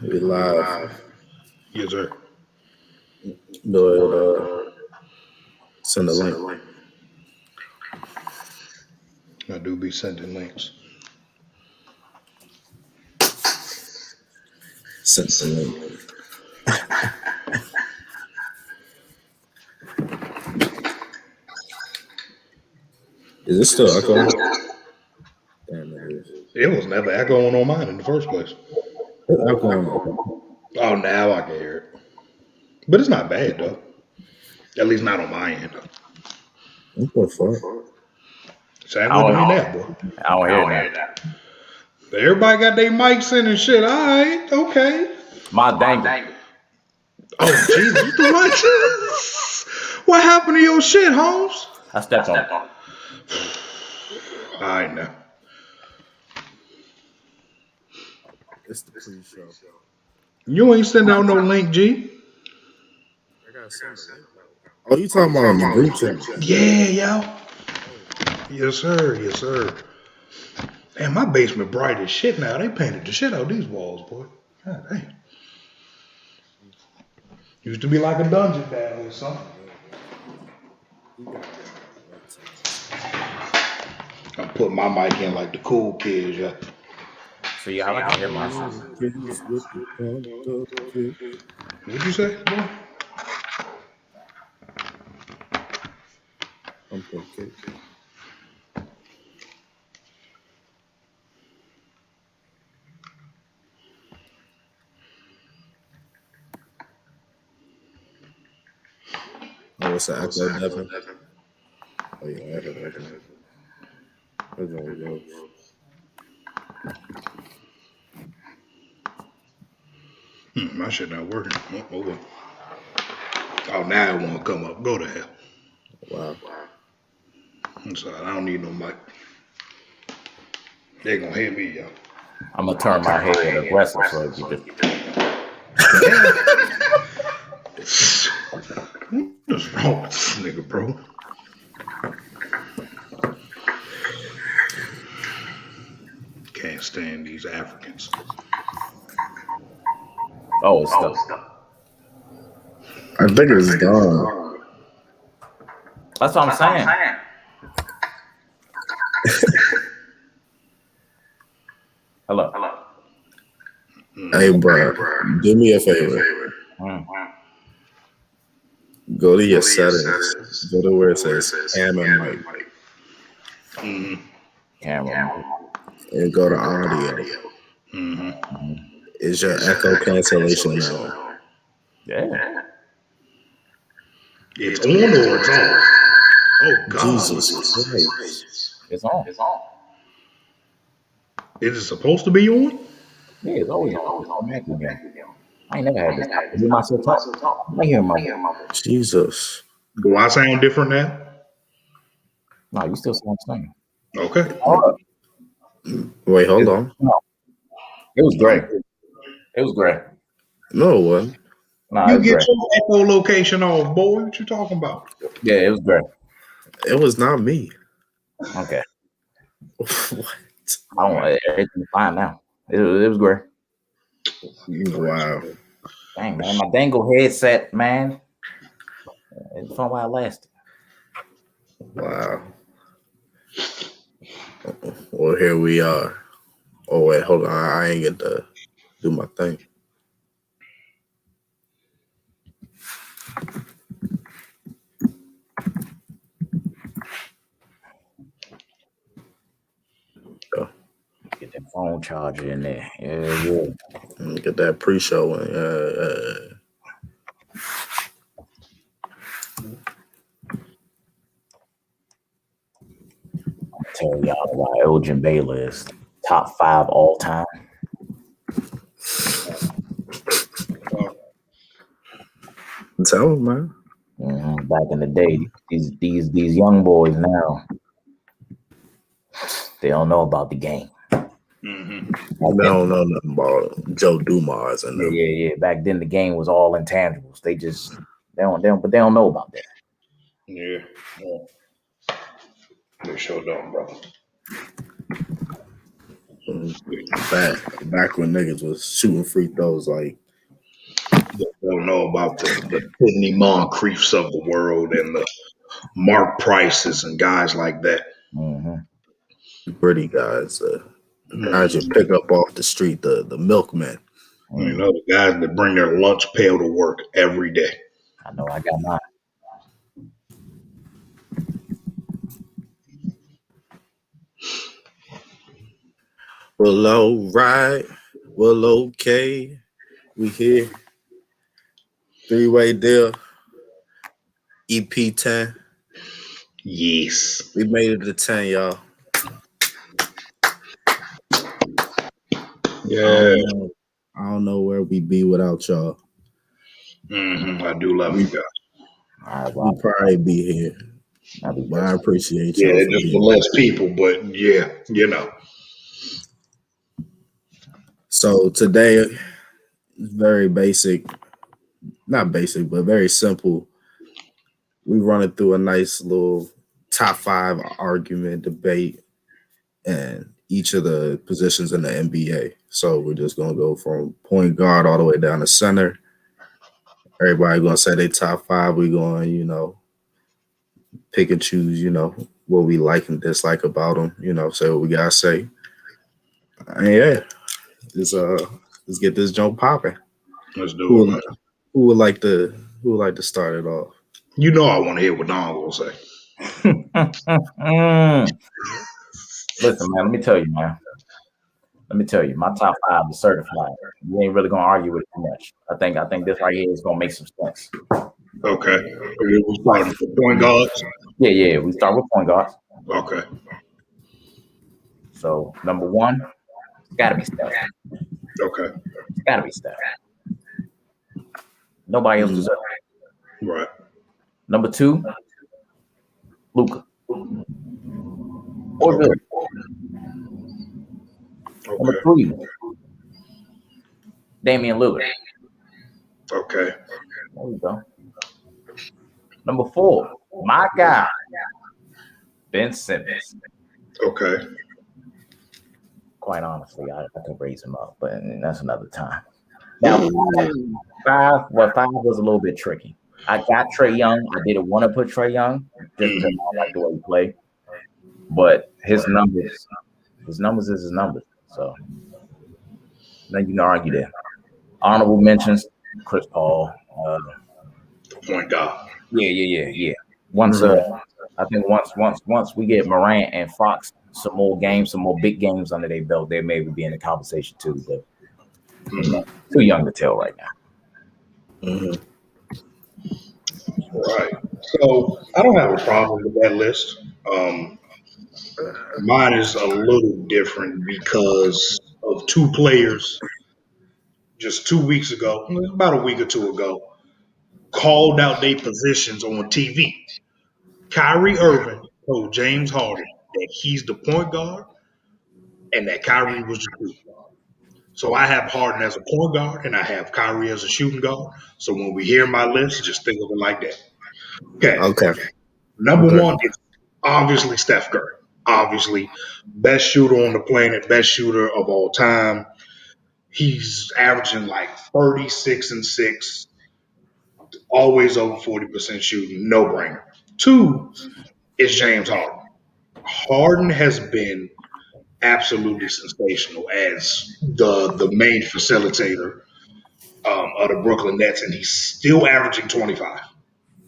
We live. Yes, sir. Do it. Send a link. I do be sending links. Send the link. Is this still echoing? Damn, it is. It was never echoing on mine in the first place. It's echoing. Oh, now I can hear it. But it's not bad, though. At least not on my end. What the fuck? Sound good to me now, boy. I don't hear that. Everybody got their mics in and shit. All right, okay. My dang. Oh, Jesus, the mics. What happened to your shit, Holmes? I stepped on it. All right, now. It's the pre-show. You ain't sending out no link, G. I gotta send a link. Oh, you talking about on the group chat? Yeah, yo. Yes, sir. Yes, sir. Man, my basement bright as shit now. They painted the shit out these walls, boy. God dang. Used to be like a dungeon down or something. I'm putting my mic in like the cool kids, yeah. So yeah, I can hear myself. What'd you say, boy? I'm okay. Oh, it's an echo, Devin. Oh, yeah, echo. There we go. My shit not working. Oh, well. Oh, now it won't come up. Go to hell. Wow. I'm sorry, I don't need no mic. They gonna hear me, y'all. I'm gonna turn my head aggressive so you just. What's wrong with this nigga, bro? Can't stand these Africans. Oh, it's stuck. I think it's gone. That's what I'm saying. Hello. Hey, bro, do me a favor. Go to your settings. Go to where it says cam and mic. Camera. And go to audio. Is your echo cancellation on? Yeah. It's on or it's off? Oh, God. Jesus Christ. It's on. Is it supposed to be on? Yeah, it's always on. I ain't never had this. I hear myself talk. I hear my voice. Jesus. Do I sound different now? No, you still sound the same. Okay. Wait, hold on. No. It was great. No, it wasn't. No, You it was get great. your echolocation off, boy. What you talking about? Yeah, it was great. It was not me. Okay. What? Everything's fine now. It was great. Wow. Dang, man, my dangle headset, man. It's fun while it lasted. Wow. Well, here we are. Oh, wait, hold on. I ain't get to do my thing. Get that phone charger in there. Yeah. Get that pre-show in. I'll tell y'all why Elgin Baylor is top 5 all time. Tell him, man. Back in the day, these young boys now, they don't know about the game. They don't know nothing about Joe Dumars and them. Yeah. Back then, the game was all intangibles. They don't know about that. Yeah. They sure don't, bro. back when niggas was shooting free throws like Don't know about the Sidney Moncriefs of the world and the Mark Prices and guys like that. Mm-hmm. pretty guys, guys you Mm. pick up off the street, the milkmen. You Mm-hmm. know, the guys that bring their lunch pail to work every day. I know I got mine. Well, all right, well, okay, we here. Three-way deal, EP 10. Yes. We made it to 10, y'all. I Yeah. don't know. I don't know where we'd be without y'all. I do love you We guys. All right, we well, probably be here, I'll be but I patient. appreciate y'all Yeah, for just for being here. less people, but yeah, you know. So today is very basic, not basic, but very simple. We running through a nice little top 5 argument debate and each of the positions in the NBA. So we're just gonna go from point guard all the way down to center. Everybody gonna say they top 5. We going, pick and choose, what we like and dislike about them. Say what we gotta say. And yeah, let's let's get this jump popping. Let's do Who it, would, man. who would like to who would like to start it off? You know I want to hear what Don will say. Mm. Listen, man, let me tell you, man. Let me tell you, my top five is certified. You ain't really gonna argue with it too much. I think this right here is gonna make some sense. Okay. We're starting with the point guards. Yeah. We start with point guards. Okay. So number one, it's gotta be Steph. Okay. It's gotta be Steph. Nobody else Mm, deserves it. Right. Number two, Luca. Or Okay. good. Number Okay. three, Damian Lillard. Okay. There we go. Number four, my guy, Ben Simmons. Okay. Quite honestly, I could raise him up, but that's another time. Now, five was a little bit tricky. I got Trey Young. I didn't want to put Trey Young just because I don't like the way he played. But his numbers is his numbers. So then you can argue there. Honorable mentions, Chris Paul. Point guard. Yeah. Once mhm. I think once we get Morant and Fox some more games, some more big games under their belt, they may be in the conversation too. But Mhm. too young to tell right now. Mhm. Right. So I don't have a problem with that list. Um, Mine is a little different because of two players just 2 weeks ago, about a week or two ago, called out their positions on TV. Kyrie Irving told James Harden that he's the point guard and that Kyrie was the shooting guard. So I have Harden as a point guard and I have Kyrie as a shooting guard. So when we hear my list, just think of it like that. Okay. Okay. Number Okay. one is obviously Steph Curry. Obviously, best shooter on the planet, best shooter of all time. He's averaging like 36 and 6, always over 40% shooting, no brainer. Two is James Harden. Harden has been absolutely sensational as the main facilitator of the Brooklyn Nets, and he's still averaging 25.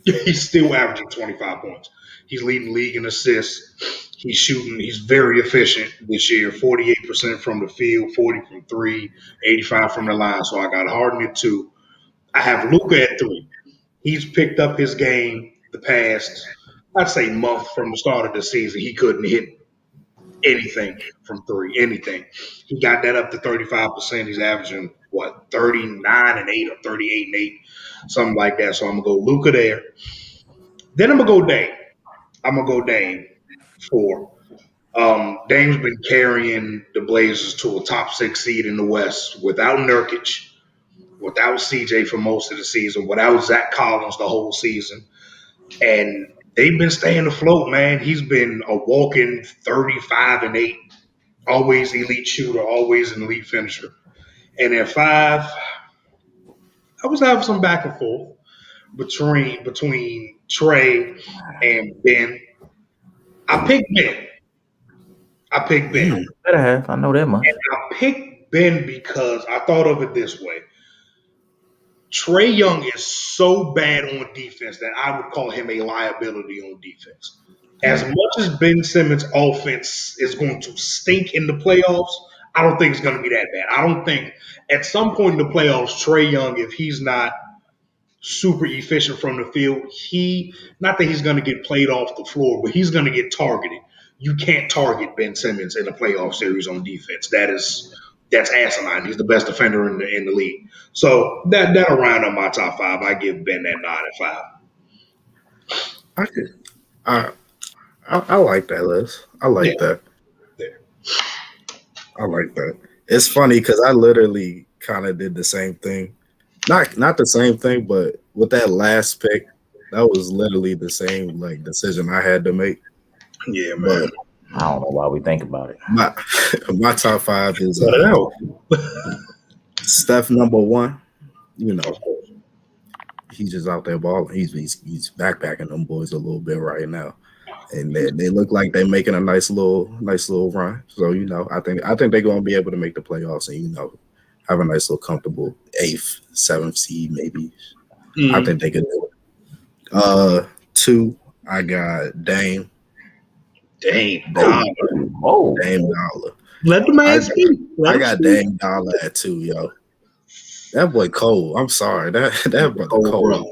He's still averaging 25 points. He's leading the league in assists. He's shooting. He's very efficient this year. 48% from the field, 40 from three, 85 from the line. So I got Harden at two. I have Luca at three. He's picked up his game the past, I'd say, month from the start of the season. He couldn't hit anything from three, anything. He got that up to 35%. He's averaging, what, 39 and 8 or 38 and 8, something like that. So I'm going to go Luca there. Then I'm going to go Dame. I'm going to go Dame for. Dame's been carrying the Blazers to a top six seed in the West without Nurkic, without CJ for most of the season, without Zach Collins the whole season. And they've been staying afloat, man. He's been a walking 35 and 8 always elite shooter, always an elite finisher. And at 5, I was having some back and forth between Trey and Ben. I picked Ben. I picked Ben. Mm. Better have. I know that much. And I picked Ben because I thought of it this way. Trey Young is so bad on defense that I would call him a liability on defense. As much as Ben Simmons' offense is going to stink in the playoffs, I don't think it's going to be that bad. I don't think at some point in the playoffs, Trey Young, if he's not super efficient from the field, not that he's going to get played off the floor, but he's going to get targeted. You can't target Ben Simmons in a playoff series on defense. That's asinine. He's the best defender in the league. So that'll round up my top 5. I give Ben that nod at 5. I could, I like that, Liz. I like that. There. I like that. It's funny because I literally kind of did the same thing. Not the same thing, but with that last pick, that was literally the same like decision I had to make. Yeah, man. But I don't know why we think about it. my top 5 is Cut it out. Steph number 1. You know, he's just out there balling. He's backpacking them boys a little bit right now, and they look like they're making a nice little run. So you know, I think they're gonna be able to make the playoffs, and you know, have a nice little comfortable 8th, 7th seed maybe. I think they could do it. 2, I got Dame. Dame Dollar. Oh, Dame Dollar. Let the man speak. I got Dame Dollar at 2, yo. That boy cold. I'm sorry. That brother cold. Bro.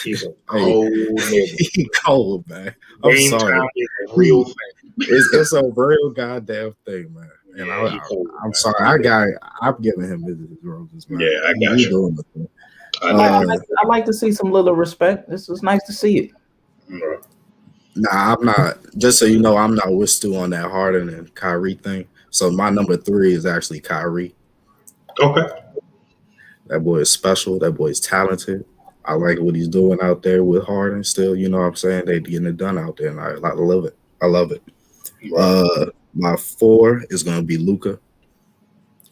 He's a cold nigga. He cold, man. I'm Game sorry. time is a real thing. It's a real goddamn thing, man. And Yeah, I'm sorry. I'm giving him his roses, man. Yeah, I got He you. doing the thing. I like to see some little respect. This is nice to see it. Nah, I'm not. Just so you know, I'm not with Stu on that Harden and Kyrie thing. So my number 3 is actually Kyrie. Okay. That boy is special. That boy is talented. I like what he's doing out there with Harden still. You know what I'm saying? They getting it done out there, and I love it. I love it. My 4 is going to be Luka.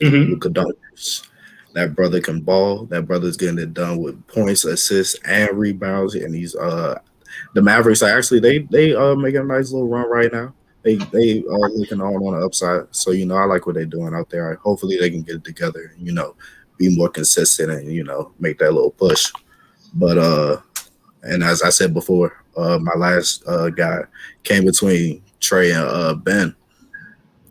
Luka Doncic. That brother can ball. That brother's getting it done with points, assists, and rebounds. And he's the Mavericks are actually they making a nice little run right now. They are looking all on the upside. So you know I like what they're doing out there. Hopefully they can get it together. And, you know, be more consistent and you know make that little push. But and as I said before, my last guy came between Trey and Ben.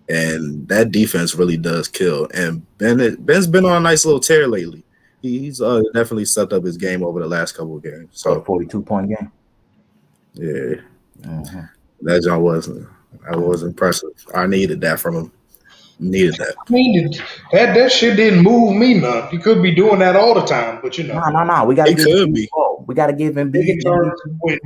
And that defense really does kill. And Ben's been on a nice little tear lately. He's definitely stepped up his game over the last couple of games. So 42-point game. Yeah, that John was impressive. I needed that from him. Needed that. I mean, that shit didn't move me none. He could be doing that all the time, but you know. No. We got to give could be. We got to give Embiid.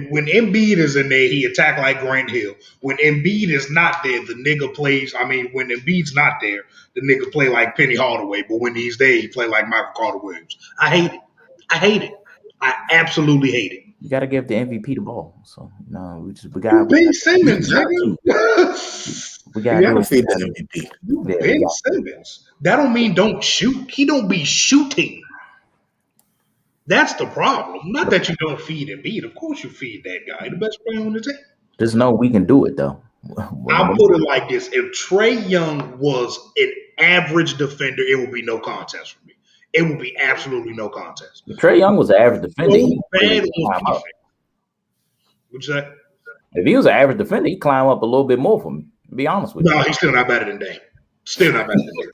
When Embiid is in there, he attack like Grant Hill. When Embiid is not there, the nigga plays. I mean, when Embiid's not there, the nigga play like Penny Hardaway. But when he's there, he play like Michael Carter Williams. I hate it. I absolutely hate it. You got to give the MVP the ball. So no, we got Ben Simmons, nigga. We got to feed the MVP. Ben Simmons. That don't mean don't shoot. He don't be shooting. That's the problem. Not that you don't feed Embiid. Of course you feed that guy, the best player on the team. Just know we can do it though. I'll put it like this: if Trey Young was an average defender, it would be no contest for me. It would be absolutely no contest. If Trey Young was an average defender. So bad on defense. What'd you say? If he was an average defender, he'd climb up a little bit more for me. To be honest with you. No, he's still not better than Dame. Still not better than Dame.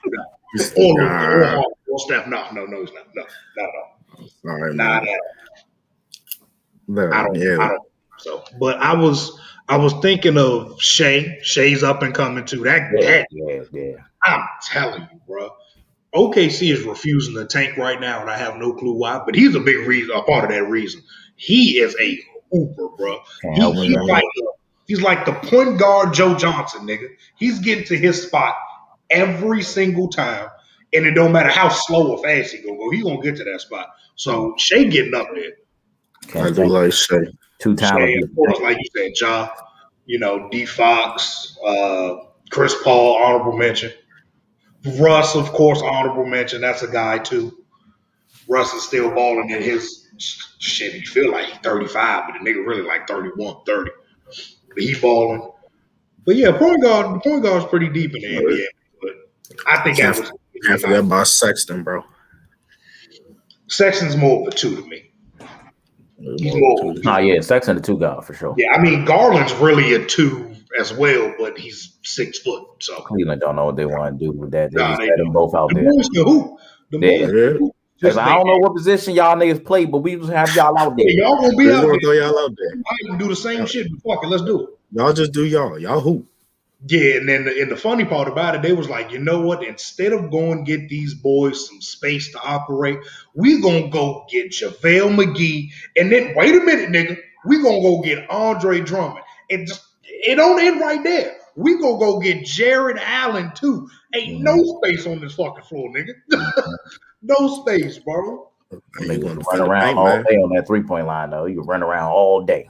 Or Steph. No, he's not. No, not at all. Sorry, not at all. I don't. So, but I was thinking of Shea. Shea's up and coming too. Yeah. I'm telling you, bro. OKC is refusing to tank right now, and I have no clue why. But he's a big reason, a part of that reason. He is a hooper, bro. He's like the point guard Joe Johnson, nigga. He's getting to his spot every single time, and it don't matter how slow or fast he gonna go. He gonna get to that spot. So Shea getting up there. I do like Shea. 2 times. Of course, like you said, Ja. You know, D Fox. Chris Paul, honorable mention. Russ, of course, honorable mention. That's a guy too. Russ is still balling in his shit. He feel like he's 35, but the nigga really like 31, 30. But he balling. But yeah, point guard's pretty deep in the NBA. But I think Can't, average. can't forget about Sexton, bro. Sexton's more of a two to me. He's More more. too. Oh yeah, Sexton the two guard for sure. Yeah, I mean Garland's really a two as well, but he's 6 foot. So Cleveland don't know what they want to do with that. They nah, just they let them don't. both out The there. boys can hoop. The Yeah. boys can hoop. Like, Just I don't know what position y'all niggas play, but we just have y'all out there. y'all gonna be We're out gonna there. throw y'all out there. I can do the same shit, but fuck it, let's do it. Y'all just do y'all. Y'all hoop. Yeah, and then the funny part about it, they was like, you know what? Instead of going get these boys some space to operate, we gonna go get JaVale McGee, and then wait a minute, nigga, we gonna go get Andre Drummond, and just it don't end right there. We gonna go get Jared Allen too. Ain't no space on this fucking floor, nigga. No space, bro. You Niggas want can to run defend the around paint, all man? day on that 3-point line though. You can run around all day.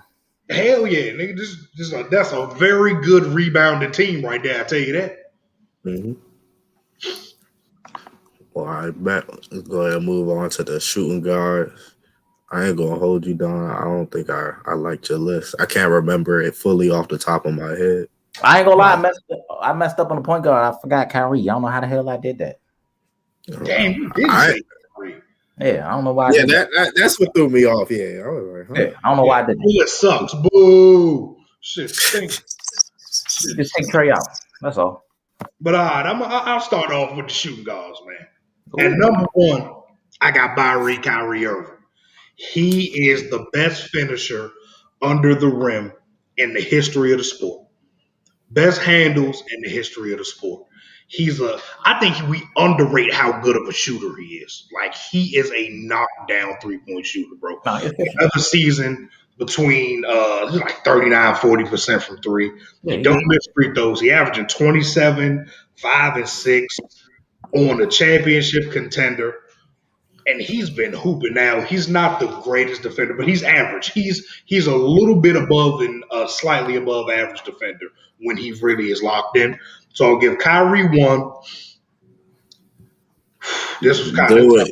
Hell yeah, nigga. That's a very good rebounding team right there. I tell you that. Mm-hmm. Well, I bet. Let's go ahead and move on to the shooting guards. I ain't gonna hold you down. I don't think I liked your list. I can't remember it fully off the top of my head. I ain't gonna lie, I messed up on the point guard. I forgot Kyrie. I don't know how the hell I did that. Damn, you didn't say Kyrie. Yeah, I don't know why. Yeah, that's what threw me off. Yeah, I was like, huh? Yeah, I don't know why I did that. It sucks. Boo. Shit stinks. Just take Trey out. That's all. But all right, I'll start off with the shooting guards, man. And number one, I got Kyrie Irving. He is the best finisher under the rim in the history of the sport. Best handles in the history of the sport. I think we underrate how good of a shooter he is. Like, he is a knockdown 3-point shooter, bro. Nah, The other season, between like 39-40% from three. Yeah, He don't miss free throws. He averaging 27, 5 and 6 on a championship contender. And he's been hooping now. He's not the greatest defender, but he's average. He's a little bit above and slightly above average defender when he really is locked in. So I'll give Kyrie one. This was kind of Do it.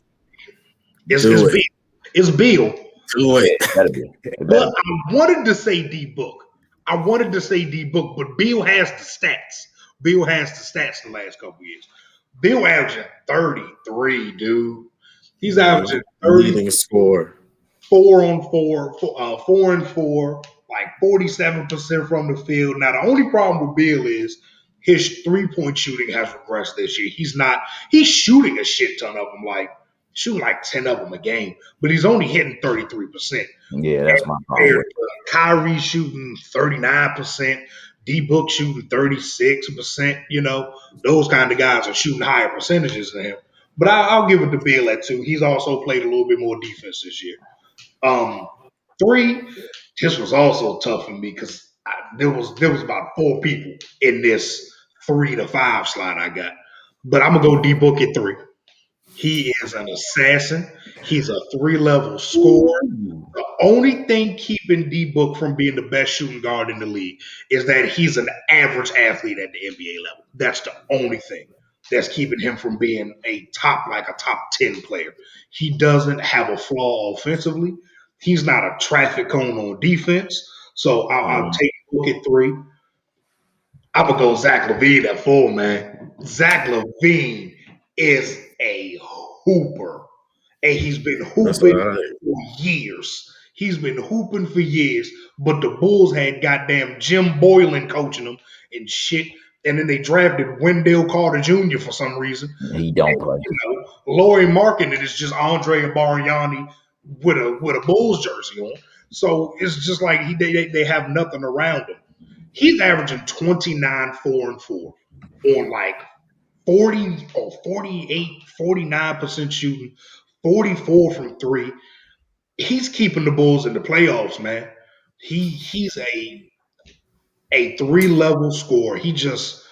it's Do Bill. it. It's Bill. Do it. that'd be. But I wanted to say D Book. But Bill has the stats. Bill has the stats the last couple years. Bill averaging 33, dude. He's averaging 30. Leading score. 4 and 4, like 47% from the field. Now, the only problem with Bill is his 3-point shooting has regressed this year. He's shooting a shit ton of them, shooting like 10 of them a game, but he's only hitting 33%. Yeah, that's my problem. Kyrie shooting 39%, D Book shooting 36%. Those kind of guys are shooting higher percentages than him. But I'll give it to Bill at 2. He's also played a little bit more defense this year. 3, this was also tough for me because there was about 4 people in this 3 to 5 slot I got. But I'm gonna go D Book at 3. He is an assassin. He's a 3-level scorer. The only thing keeping D Book from being the best shooting guard in the league is that he's an average athlete at the NBA level. That's the only thing that's keeping him from being a top 10 player. He doesn't have a flaw offensively. He's not a traffic cone on defense. So I'll take Book at 3. I'm gonna go Zach LaVine at 4, man. Zach LaVine is a hooper, and he's been hooping for years. He's been hooping for years, but the Bulls had goddamn Jim Boylan coaching them and shit. And then they drafted Wendell Carter Jr. for some reason. He don't play. Laurie Markkinen is just Andre Bargnani with a Bulls jersey on. So it's just like they have nothing around him. He's averaging 29, 4 and 4 on like 40 or 48, 49% shooting, 44 from 3. He's keeping the Bulls in the playoffs, man. He's a 3-level scorer. He just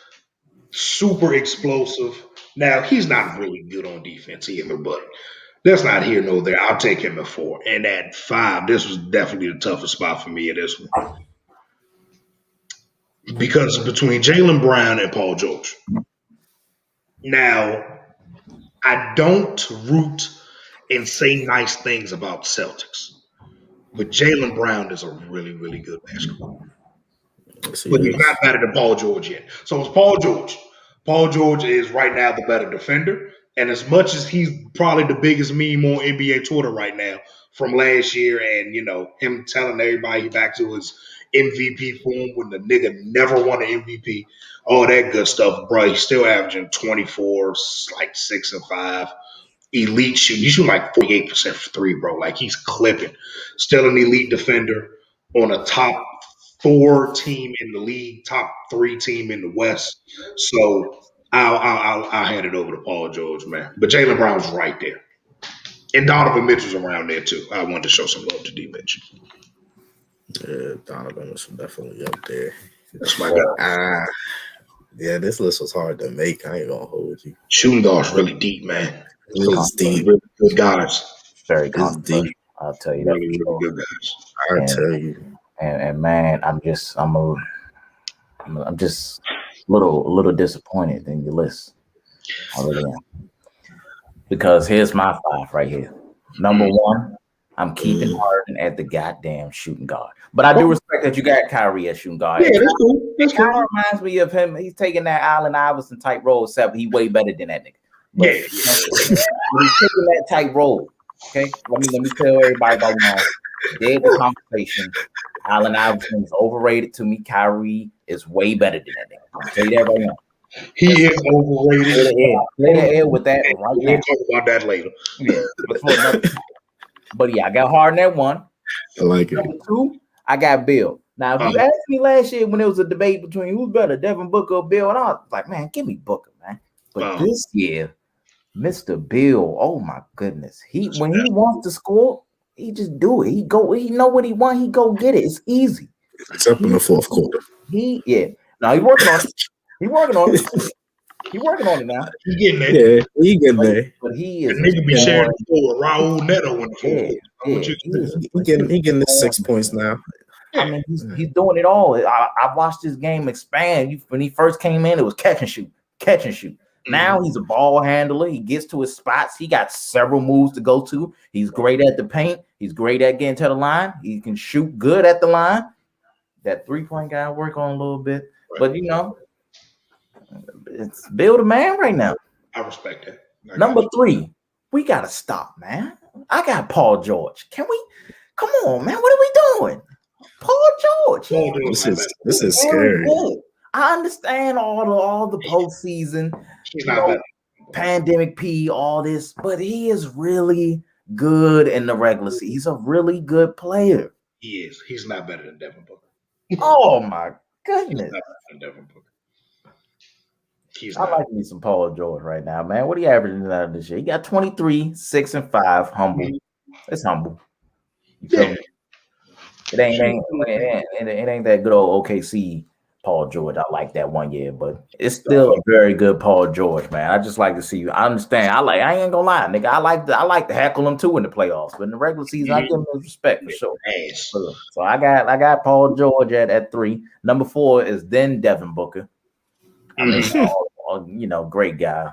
super explosive. Now, he's not really good on defense either, but that's not here nor there. I'll take him at 4. And at 5, this was definitely the toughest spot for me at this one. because between Jalen Brown and Paul George. Now, I don't root and say nice things about Celtics, but Jalen Brown is a really, really good basketball. Yes, But he he's not is. better than Paul George yet. So it's Paul George. Paul George is right now the better defender. And as much as he's probably the biggest meme on NBA Twitter right now from last year, and him telling everybody he back to his MVP form when the nigga never won an MVP, all that good stuff, bro. He's still averaging 24, like 6 and 5. Elite shoot. He's shooting like 48% for three, bro. Like he's clipping. Still an elite defender on a top 4 team in the league, top 3 team in the West. So I'll hand it over to Paul George, man. But Jalen Brown's right there, and Donovan Mitchell's around there too. I wanted to show some love to D Mitch. Yeah, Donovan was definitely up there. That's my guy. Yeah, this list was hard to make. I ain't gonna hold you. Shooting guard's really deep, man. It is deep. Really good guys. Very It's controversial. deep. I'll tell you that. Really, really good guys. I And, tell you. and man, I'm just a little disappointed in your list. I really am. Because here's my 5 right here. Number 1, I'm keeping Harden at the goddamn shooting guard. But I do respect that you got Kyrie as shooting guard. Yeah, that's cool. That's Kind cool. of reminds me of him. He's taking that Allen Iverson type role, except he way better than that nigga. But, Yeah. but he's taking that type role. Okay, let me tell everybody right now. Dead the conversation. Allen Iverson is overrated to me. Kyrie is way better than that nigga. I'll tell you that right now. He is overrated. Play the air with that right now. We'll talk about that later. Yeah, but yeah, I got Harden at 1. I like it. Number 2, I got Bill. Now, if you asked me last year when there was a debate between who's better, Devin Booker or Bill, and I was like, man, give me Booker, man. But this year, Mr. Bill, oh my goodness, when he wants to score, he just do it. He know what he want, he go get it. It's easy. Except in the fourth quarter. Now he's working on it. He's working on it. He's working on it now. He getting there. Yeah, he getting there. But he is. The nigga be sharing the floor with Raul Neto in the fourth quarter. He getting his 6 points now. I mean, he's doing it all. I watched this game expand. When he first came in, it was catch and shoot. Now he's a ball handler. He gets to his spots. He got several moves to go to. He's great at the paint. He's great at getting to the line. He can shoot good at the line. That 3-point guy work on a little bit. But, it's Bill the man right now. I respect that. Number 3, we got to stop, man. I got Paul George. Can we? Come on, man. What are we doing? Paul George. This is scary. I understand all the postseason, pandemic P, all this, but he is really good in the regular season. He's a really good player. He is. He's not better than Devin Booker. Oh my goodness. He's not better than Devin Booker. I like me some Paul George right now, man. What are you averaging out of this year? He got 23, 6 and 5. Humble. It's humble. You feel me? It ain't that good old OKC Paul George. I like that one year, but it's still a very good Paul George, man. I just like to see you. I understand. I ain't gonna lie, nigga. I like to heckle him too in the playoffs, but in the regular season, I give him his respect for sure. So I got Paul George at 3. Number 4 is then Devin Booker. I mean, great guy.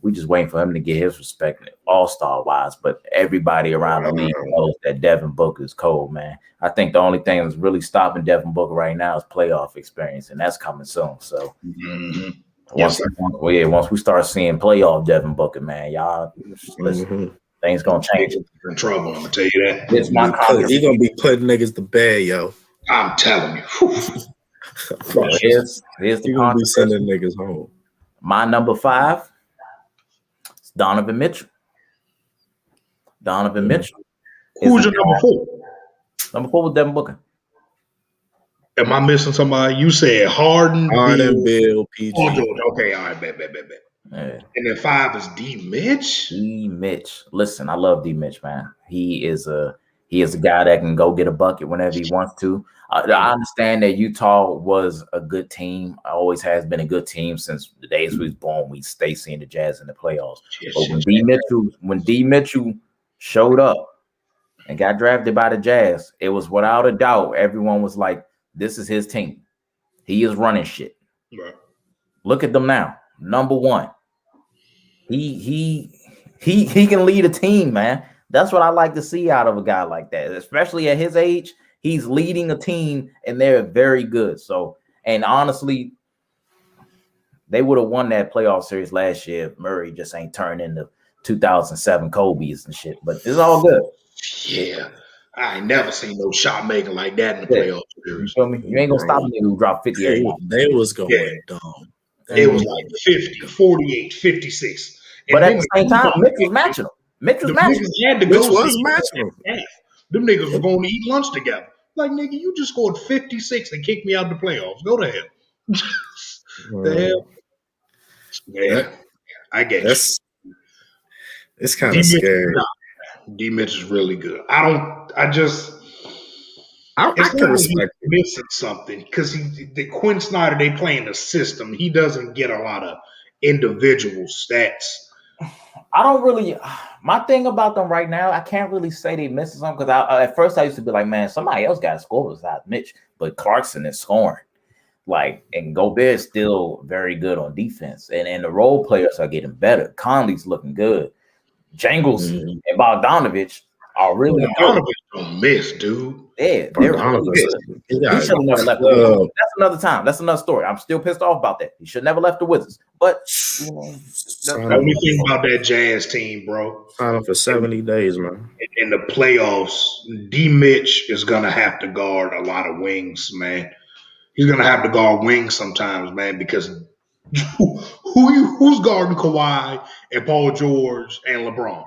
We just waiting for him to get his respect, all-star wise. But everybody around the league knows that Devin Booker is cold, man. I think the only thing that's really stopping Devin Booker right now is playoff experience, and that's coming soon. So once we start seeing playoff Devin Booker, man, y'all listen, things gonna change. You're in trouble. I'm gonna tell you that. It's my He gonna be putting niggas to bed, yo. I'm telling you. Here's the gonna be sending niggas home. My number 5 is Donovan Mitchell. Who's your number 4? Number 4 was Devin Booker. Am I missing somebody? You said Harden, Bill, PG. Paul George. Okay, all right, bet. Yeah. And then 5 is D Mitch. D Mitch. Listen, I love D Mitch, man. He is a guy that can go get a bucket whenever he wants to. I understand that Utah was a good team. Always has been a good team since the days we was born. We stay seeing the Jazz in the playoffs. But when D Mitchell showed up and got drafted by the Jazz, it was without a doubt everyone was like, "This is his team. He is running shit. Right. Look at them now. Number one. He can lead a team, man. That's what I like to see out of a guy like that, especially at his age. He's leading a team, and they're very good. So, and honestly, they would have won that playoff series last year if Murray just ain't turned into 2007 Kobe's and shit. But it's all good. Yeah. I ain't never seen no shot making like that in the playoff You series. feel me? You ain't gonna stop a nigga who dropped 50 every night. They was going dumb. It was like 50, 48, 56. But at the same time, Mitch was matching them. Mitch was The matching niggas had to Which go was see matching them. Them niggas was going to eat lunch together. Like, nigga, you just scored 56 and kicked me out the playoffs. Go to hell. The hell? Yeah, I get you. It's kind of scary. D Mitch is really good. I can respect missing something because the Quinn Snyder, they playing the system. He doesn't get a lot of individual stats. I don't really. My thing about them right now, I can't really say they missing something because at first I used to be like, man, somebody else got to score besides Mitch, but Clarkson is scoring. Like, and Gobert is still very good on defense, and the role players are getting better. Conley's looking good. Jangles and Bogdanovich are really good. Bogdanovich don't miss, dude. Yeah, they're really good. He should have never left the Wizards. That's another time. That's another story. I'm still pissed off about that. He should never left the Wizards. But you know, the only thing about that Jazz team, bro. Sign up for 70 days, man. In the playoffs, D Mitch is gonna have to guard a lot of wings, man. He's gonna have to guard wings sometimes, man, because who's guarding Kawhi and Paul George and LeBron?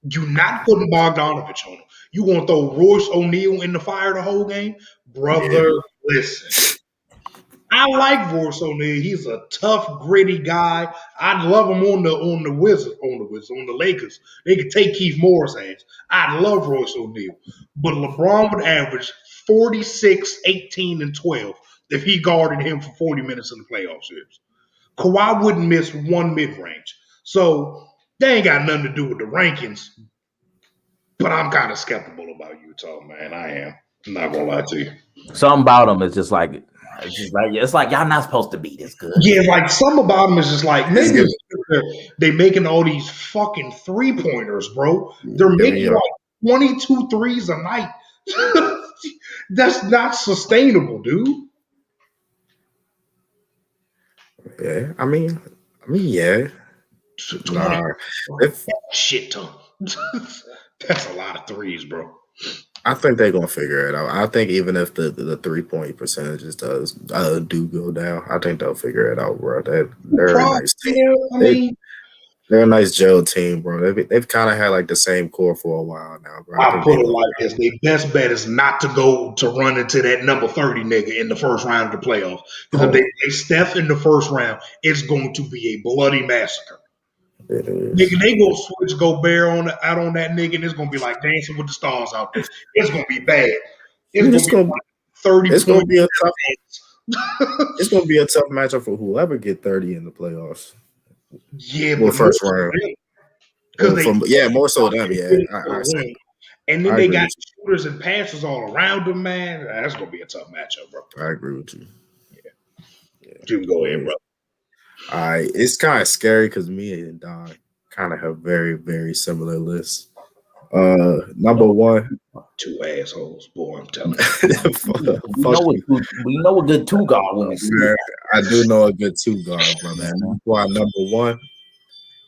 You're not putting Bogdanovich on him. You want to throw Royce O'Neal in the fire the whole game? Brother, listen. I like Royce O'Neal. He's a tough, gritty guy. I'd love him on the Wizards, on the Lakers. They could take Keith Moore's ass. I'd love Royce O'Neal. But LeBron would average 46, 18, and 12 if he guarded him for 40 minutes in the playoff series. Kawhi wouldn't miss one mid-range. So they ain't got nothing to do with the rankings. But I'm kind of skeptical about Utah, man. I am. I'm not gonna lie to you. Something about them is just like it's like y'all not supposed to be this good. Yeah, like some about them is just like maybe they making all these fucking 3-pointers, bro. They're making like 22 threes a night. That's not sustainable, dude. Yeah, I mean, yeah. Shit ton. That's a lot of threes, bro. I think they're gonna figure it out. I think even if the 3-point percentages do go down, I think they'll figure it out, bro. They're a nice team. They're a nice gel team, bro. They've kind of had like the same core for a while now, bro. I put it like this: their best bet is not to go to run into that number 30 nigga in the first round of the playoffs. Because if they play Steph in the first round, it's going to be a bloody massacre. Nigga, they gonna switch Gobert out on that nigga, and it's gonna be like Dancing with the Stars out there. It's gonna be bad. It's gonna be like 30. It's gonna be a tough. It's gonna be a tough matchup for whoever get 30 in the playoffs. Yeah, but first round. More so them. Yeah, and then they got shooters and passers all around them, man. That's gonna be a tough matchup, bro. I agree with you. Yeah. You can go ahead, bro. All right, it's kind of scary because me and Don kind of have very, very similar lists. Number one, 2 assholes, boy. I'm telling you. we know a good 2 guard when we see it. I do know a good 2 guard, brother. And that's why number one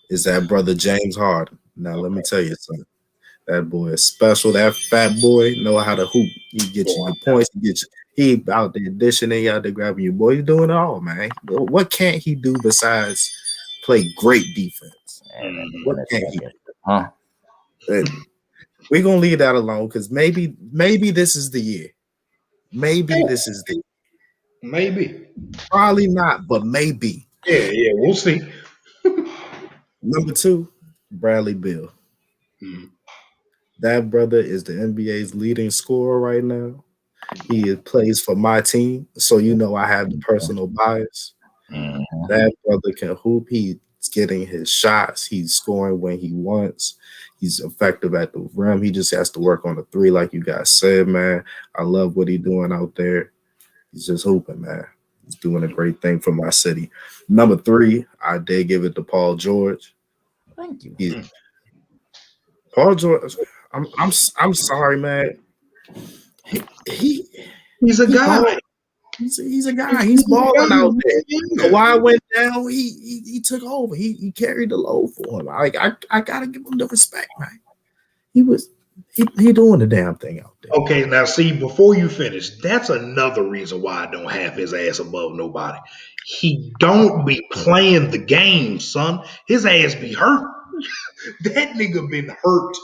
is that brother James Harden. Now let me tell you something. That boy is special. That fat boy know how to hoop. He get you the points. He out there dishing. He out there grabbing you. Boy, he's doing it all, man. What can't he do besides play great defense? What can't he do? We're gonna leave that alone because maybe this is the year. Maybe this is the year. Maybe. Probably not, but maybe. Yeah, we'll see. Number 2, Bradley Beal. That brother is the NBA's leading scorer right now. He plays for my team, so you know I have the personal bias. That brother can hoop. He's getting his shots. He's scoring when he wants. He's effective at the rim. He just has to work on the 3, like you guys said, man. I love what he's doing out there. He's just hooping, man. He's doing a great thing for my city. Number 3, I did give it to Paul George. Thank you. Paul George. I'm sorry, man. He He's a he balled. guy. He's a guy. He's balling out there. Kawhi went down. He took over. He carried the load for him. I gotta give him the respect, man. He doing the damn thing out there. Okay, now see, before you finish, that's another reason why I don't have his ass above nobody. He don't be playing the game, son. His ass be hurt. That nigga been hurt.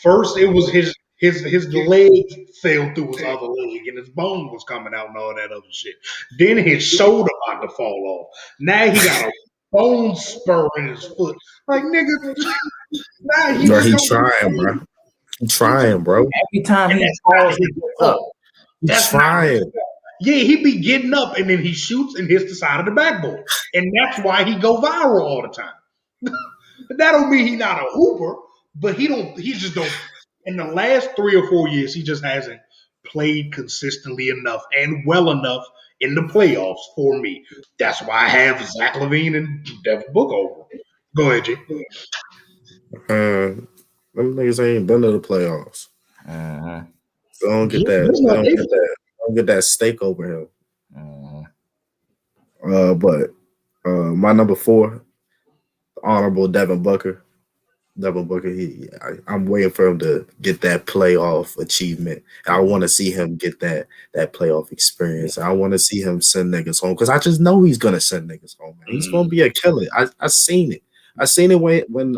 First, it was his leg fell through his other leg and his bone was coming out and all that other shit. Then his shoulder about to fall off. Now he got a bone spur in his foot. Like nigga, now he Bro, just he don't trying, bro. He trying, bro. Every time and he that's not falls, he his gets up. fault. He That's not trying. his fault. Yeah, he be getting up and then he shoots and hits the side of the backboard. And that's why he go viral all the time. That don't mean he not a hooper, but he just don't in the last 3 or 4 years, he just hasn't played consistently enough and well enough in the playoffs for me. That's why I have Zach LaVine and Devin Booker over. Go ahead, G. Them niggas ain't been to the playoffs. Uh-huh. So don't get Yeah, that. that's not Don't their get that. Don't get that stake over him. Uh-huh. But my number 4, honorable Devin Booker. Devin Booker, I'm waiting for him to get that playoff achievement. I want to see him get that playoff experience. I want to see him send niggas home because I just know he's gonna send niggas home. Man. He's gonna be a killer. I seen it. I seen it when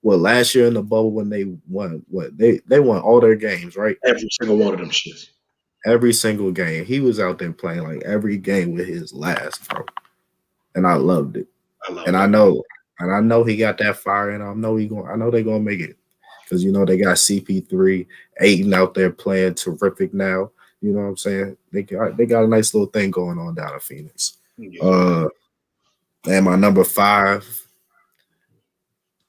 last year in the bubble when they won they won all their games, right? Every single one of them shits. Every single game. He was out there playing like every game with his last, bro. And I loved it. I know he got that fire, and I know they're gonna make it because they got CP3, Aiden out there playing terrific now. You know what I'm saying? They got a nice little thing going on down in Phoenix. And my number 5,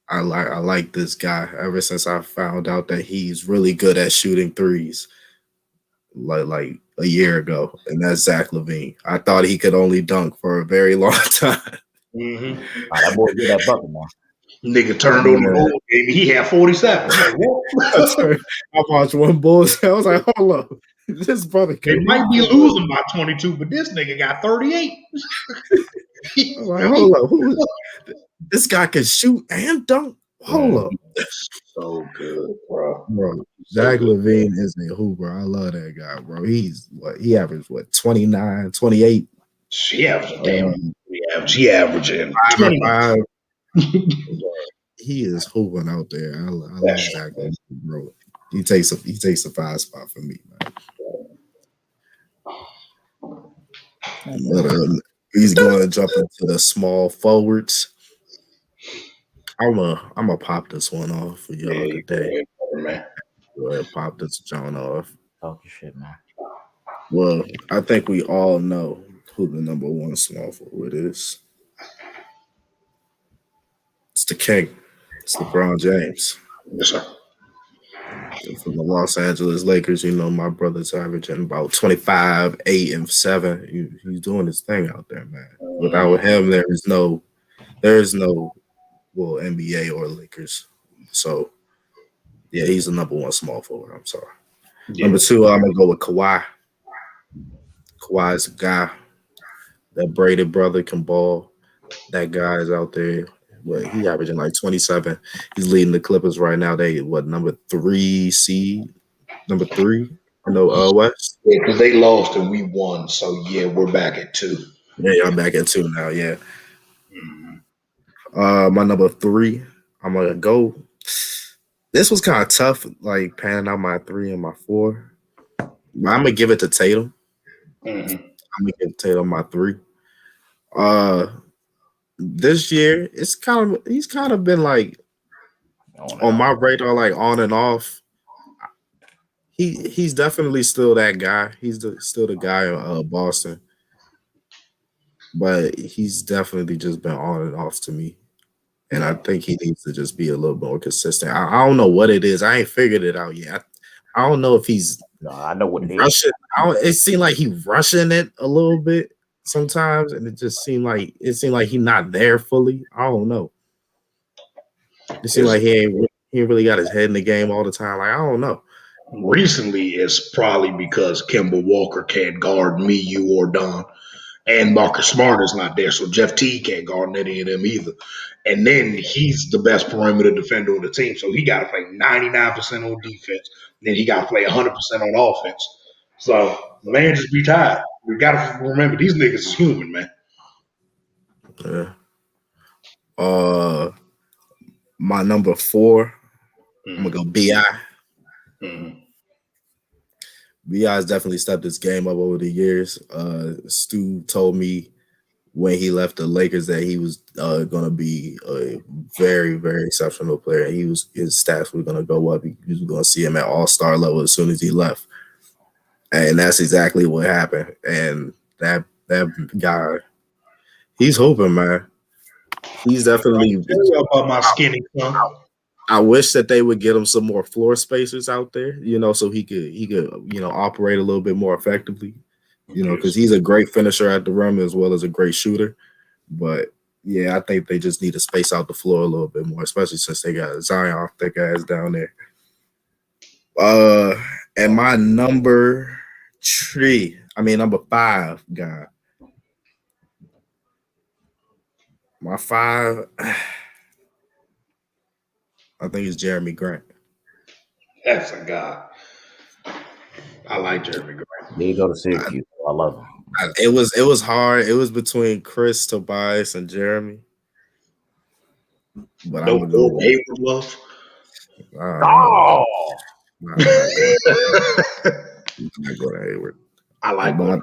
I like this guy ever since I found out that he's really good at shooting threes. Like a year ago, and that's Zach LaVine. I thought he could only dunk for a very long time. Mm-hmm. That boy get that bucket now. Nigga turned on the Bulls game. He had 47. Like, what? I watched one Bulls. I was like, hold up. This brother They might be losing by 22, but this nigga got 38. I'm like, hold up. This guy can shoot and dunk. Hold up. So good, bro. Zach LaVine is a hooper. I love that guy, bro. He averaged 29, 28. She averaging She averaging 5. He is hooping out there. I love Zach LaVine, bro. He takes a 5 spot for me, man. He's going to jump into the small forwards. I'm gonna pop this one off for y'all today. Go ahead, pop this John off. Talk your shit, man. Well, I think we all know who the number 1 small forward is. It's the king. It's LeBron James. Yes, sir. From the Los Angeles Lakers, my brother's averaging about 25, 8, and 7. He's doing his thing out there, man. Without him, there is no NBA or Lakers. So, yeah, he's the number 1 small forward. I'm sorry. Yeah. Number 2, I'm gonna go with Kawhi. Kawhi is a guy. That braided brother can ball. That guy is out there. He averaging like 27. He's leading the Clippers right now. They number 3 seed? Number 3 in the West? Yeah, because they lost and we won. So yeah, we're back at 2. Yeah, y'all back at 2 now. Yeah. My number 3, I'm gonna go. This was kind of tough, like panning out my 3 and my 4. But I'm gonna give it to Tatum. I'm gonna give Tatum my 3. This year he's kind of been like on my radar, like on and off. He's definitely still that guy. He's still the guy in Boston, but he's definitely just been on and off to me. And I think he needs to just be a little more consistent. I don't know what it is. I ain't figured it out yet. I don't know if he's. No, I know what it rushing. It seemed like he's rushing it a little bit. sometimes, and it seemed like he's not there fully. I don't know. It seemed It's like he ain't really got his head in the game all the time. Like I don't know. recently it's probably because Kimball Walker can't guard me, you, or Don. And Marcus Smart is not there, so Jeff T can't guard any of them either. And then he's the best perimeter defender on the team, so he got to play 99% on defense. Then he got to play 100% on offense. So the man just be tired. We got to remember these niggas is human, man. Yeah. Uh, my number 4, I'm gonna go Bi. Mm-hmm. Bi has definitely stepped his game up over the years. Stu told me when he left the Lakers that he was gonna be a very, very exceptional player. His stats were gonna go up. He was gonna see him at all-star level as soon as he left, and that's exactly what happened. And that guy, he's hoping, man. He's definitely. Tell you about my skinny son. I wish that they would get him some more floor spacers out there, so he could operate a little bit more effectively, because he's a great finisher at the rim as well as a great shooter. But yeah, I think they just need to space out the floor a little bit more, especially since they got Zion thick ass down there. And my number 5 guy. My 5, I think it's Jeremy Grant. That's a guy. I like Jeremy Grant. There you go to Syracuse. I love him. It was hard. It was between Chris, Tobias, and Jeremy. But No I'm gonna go. Hayward love. Oh, Not go to Hayward. I like By, him.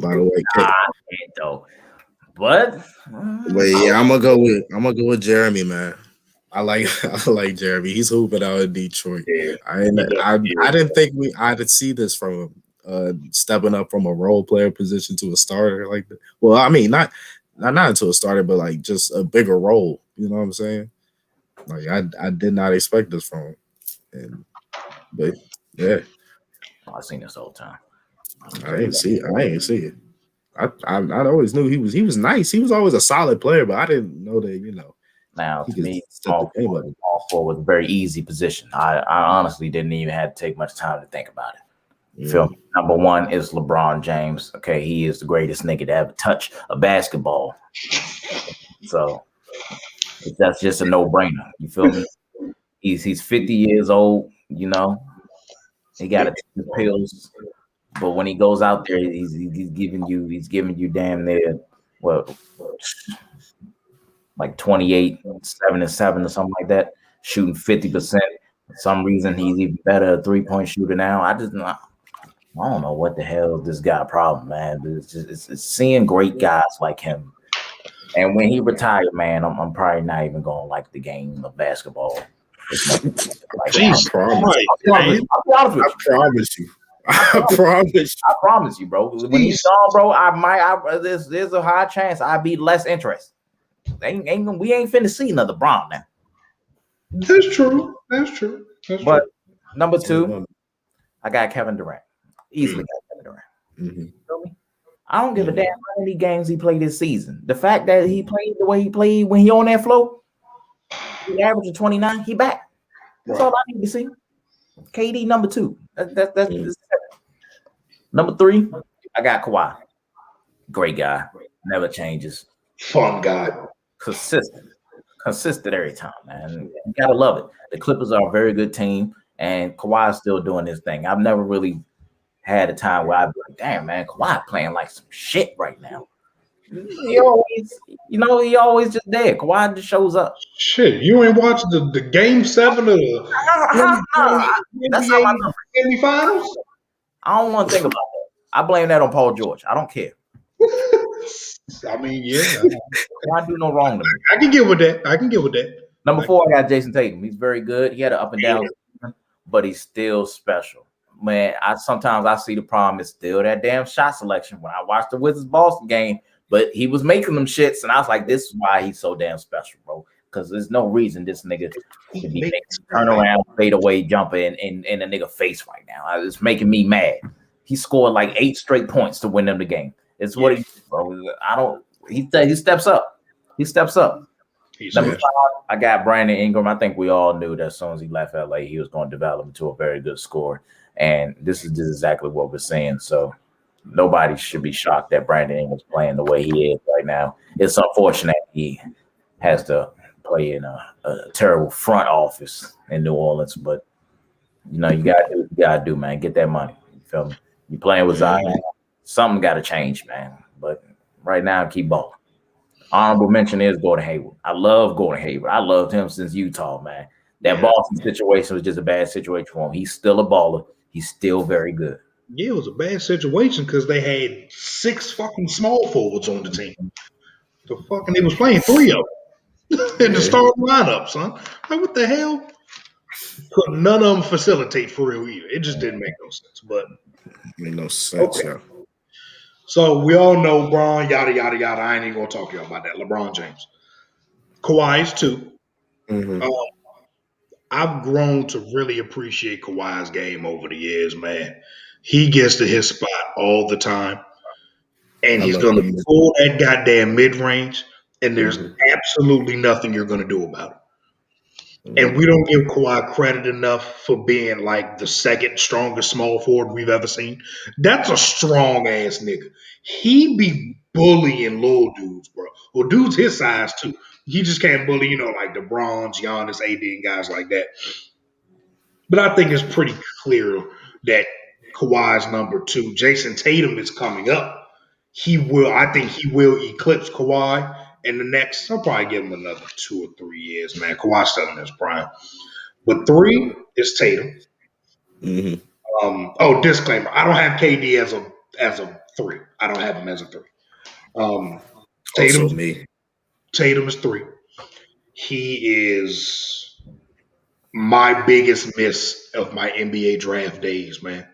by the way, though. But yeah, I'm gonna go with Jeremy, man. I like Jeremy. He's hooping out in Detroit. Yeah. I didn't think I'd see this from him. Stepping up from a role player position to a starter like that. Well, I mean, not into a starter, but like just a bigger role. You know what I'm saying? Like I did not expect this from him. But yeah, I've seen this all the time. I ain't see it. I always knew he was nice. He was always a solid player, but I didn't know that Now, he to could me, step the game up. all four was a very easy position. I honestly didn't even have to take much time to think about it. You feel me? Number 1 is LeBron James. Okay, he is the greatest nigga to ever touch a basketball. So that's just a no-brainer. You feel me? He's 50 years old. He got to take his pills, but when he goes out there, he's giving you damn near like 28, 7 and 7 or something like that, shooting 50%. For some reason, he's even better a 3-point shooter now. I don't know what the hell this guy problem, man. It's seeing great guys like him. And when he retired, man, I'm probably not even gonna like the game of basketball. I promise you, bro. When he's gone, bro, there's a high chance I'd be less interested. We ain't finna see another Bron now. That's true. But number 2, I got Kevin Durant. Easily got Kevin Durant. Mm-hmm. You feel me? I don't give a damn how many games he played this season. The fact that he played the way he played when he on that floor, he averaged 29, he back. That's all I need to see. KD number 2. That's number 3, I got Kawhi. Great guy. Never changes. Fun guy. Consistent every time, man. You gotta love it. The Clippers are a very good team, and Kawhi is still doing his thing. I've never really had a time where I'd be like, damn, man, Kawhi playing like some shit right now. He always just there. Kawhi just shows up. Shit, you ain't watched the game 7 of the That's how my semifinals? I don't want to think about that. I blame that on Paul George. I don't care. I mean, yeah. Why do no wrong to me? I can get with that. Number 4, I got Jason Tatum. He's very good. He had an up and down season, but he's still special. Man, sometimes I see the problem is still that damn shot selection. When I watched the Wizards Boston game, but he was making them shits, and I was like, this is why he's so damn special, bro. Because there's no reason this nigga should be making turn around, fade away jumper in a nigga face right now. It's making me mad. he scored like 8 straight points to win them the game. It's what he, bro. I don't. He steps up. He steps up. Number 5, I got Brandon Ingram. I think we all knew that as soon as he left LA, he was going to develop into a very good scorer. And this is just exactly what we're seeing. So nobody should be shocked that Brandon Ingram's playing the way he is right now. It's unfortunate he has to play in a terrible front office in New Orleans, but you know, you gotta do what you gotta do, man. Get that money. You feel me? You playing with Zion, something gotta change, man. But right now, keep balling. Honorable mention is Gordon Hayward. I love Gordon Hayward. I loved him since Utah, man. That Boston situation was just a bad situation for him. He's still a baller. He's still very good. Yeah, it was a bad situation because they had 6 fucking small forwards on the team. The fucking they was playing 3 of them in the starting lineup, son. Like what the hell? Couldn't none of them facilitate for real either. It just didn't make no sense. But made no sense. Okay. So we all know LeBron, yada yada yada. I ain't even gonna talk to y'all about that. LeBron James, Kawhi is too. I've grown to really appreciate Kawhi's game over the years, man. He gets to his spot all the time, and he's going to pull that goddamn mid range, and there's absolutely nothing you're going to do about it. And we don't give Kawhi credit enough for being like the second strongest small forward we've ever seen. That's a strong ass nigga. He be bullying little dudes, bro. Well, dudes his size too. He just can't bully, you know, like the Bronze, Giannis, AD, and guys like that. But I think it's pretty clear that Kawhi's number 2. Jason Tatum is coming up. I think he will eclipse Kawhi in the next, I'll probably give him another 2 or 3 years, man. Kawhi's still in his prime. But 3 is Tatum. Disclaimer. I don't have KD as a 3. I don't have him as a 3. Tatum is 3. He is my biggest miss of my NBA draft days, man.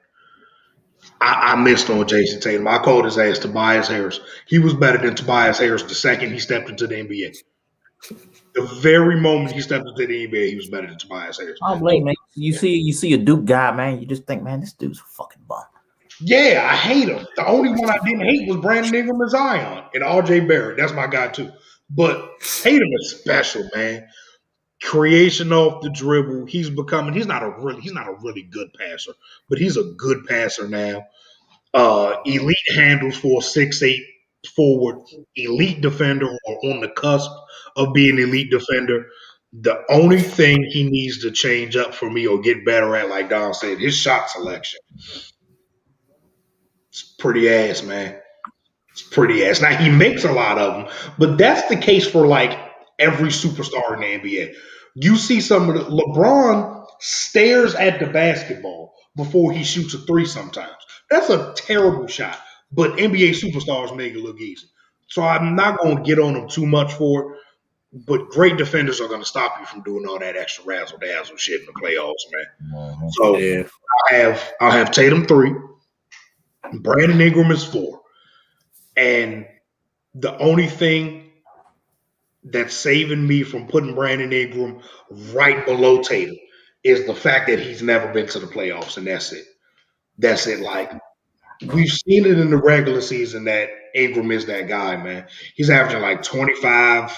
I missed on Jason Tatum. I called his ass Tobias Harris. He was better than Tobias Harris the second he stepped into the NBA. The very moment he stepped into the NBA, he was better than Tobias Harris. I don't blame, man. You see a Duke guy, man. You just think, man, this dude's a fucking bum. Yeah, I hate him. The only one I didn't hate was Brandon Ingram and Zion and RJ Barrett. That's my guy too. But Tatum is special, man. Creation off the dribble. He's not a really good passer, but he's a good passer now. Elite handles for a 6'8" forward, elite defender or on the cusp of being elite defender. The only thing he needs to change up for me or get better at, like Don said, his shot selection. It's pretty ass, man. It's pretty ass. Now he makes a lot of them, but that's the case for like every superstar in the NBA. You see some of LeBron stares at the basketball before he shoots a 3 sometimes. That's a terrible shot, but NBA superstars make it look easy. So I'm not going to get on them too much for it, but great defenders are going to stop you from doing all that extra razzle dazzle shit in the playoffs, man. So I'll have Tatum 3, Brandon Ingram is 4, and the only thing that's saving me from putting Brandon Ingram right below Tatum is the fact that he's never been to the playoffs, and that's it. That's it. Like, we've seen it in the regular season that Ingram is that guy, man. He's averaging like 25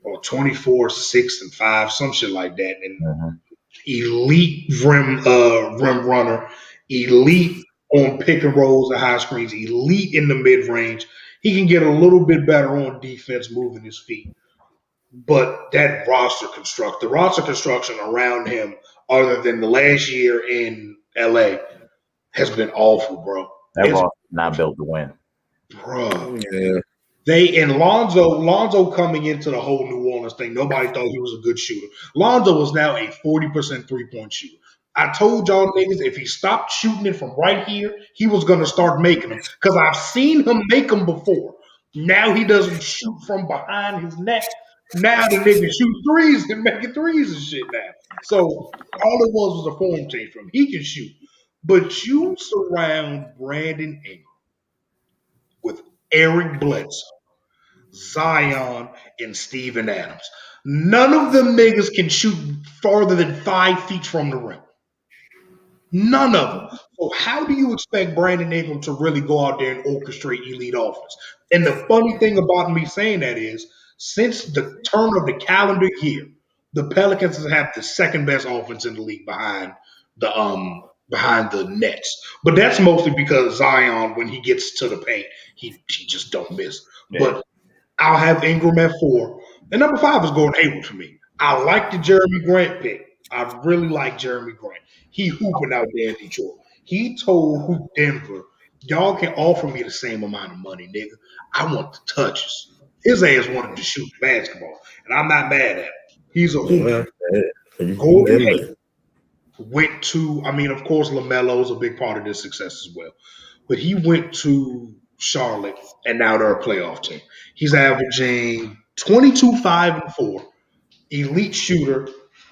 or 24, 6 and 5, some shit like that. And elite rim runner, elite on pick and rolls and high screens, elite in the mid range. He can get a little bit better on defense, moving his feet. But that the roster construction around him, other than the last year in LA, has been awful, bro. That roster not built to win. Bro. Yeah. Lonzo coming into the whole New Orleans thing, nobody thought he was a good shooter. Lonzo is now a 40% three-point shooter. I told y'all niggas if he stopped shooting it from right here, he was going to start making them. Because I've seen him make them before. Now he doesn't shoot from behind his neck. Now the nigga shoot threes and making threes and shit now. So all it was a form change from him. He can shoot. But you surround Brandon Ingram with Eric Bledsoe, Zion, and Steven Adams. None of them niggas can shoot farther than 5 feet from the rim. None of them. So how do you expect Brandon Ingram to really go out there and orchestrate elite offense? And the funny thing about me saying that is, since the turn of the calendar year, the Pelicans have the second best offense in the league behind the Nets. But that's mostly because Zion, when he gets to the paint, he just don't miss. Yeah. But I'll have Ingram at 4. And number 5 is Gordon Hayward for me. I like the Jeremy Grant pick. I really like Jeremy Grant. He hooping out there in Detroit. He told Denver, y'all can offer me the same amount of money, nigga. I want the touches. His ass wanted to shoot basketball, and I'm not mad at him. He's a hooper. Gordon Hayward went to, I mean, of course, LaMelo's a big part of this success as well. But he went to Charlotte, and now they're a playoff team. He's averaging 22, 5, and 4. Elite shooter,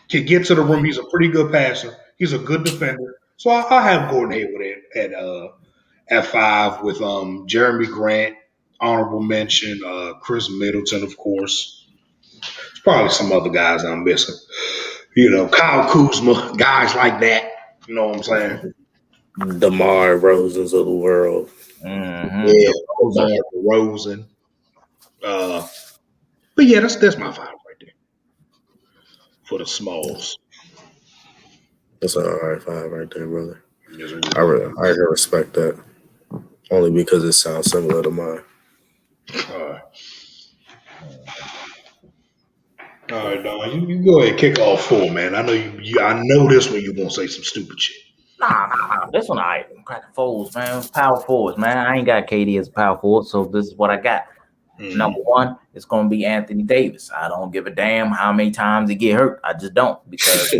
can get to the rim. He's a pretty good passer. He's a good defender. So I have Gordon Hayward at 5 with Jeremy Grant, honorable mention, Chris Middleton, of course. There's probably some other guys I'm missing. You know, Kyle Kuzma, guys like that. You know what I'm saying? DeMar Rosens of the world. Mm-hmm. Yeah, DeMar DeRozan. But yeah, that's my 5 right there for the smalls. That's an alright 5 right there, brother. I can respect that. Only because it sounds similar to mine. All right, Don. You go ahead and kick off 4, man. I know I know this one you're gonna say some stupid shit. Nah. This one I got the forwards, man. Power forwards, man. I ain't got KD as power forward, so this is what I got. Number 1, it's gonna be Anthony Davis. I don't give a damn how many times he get hurt. I just don't, because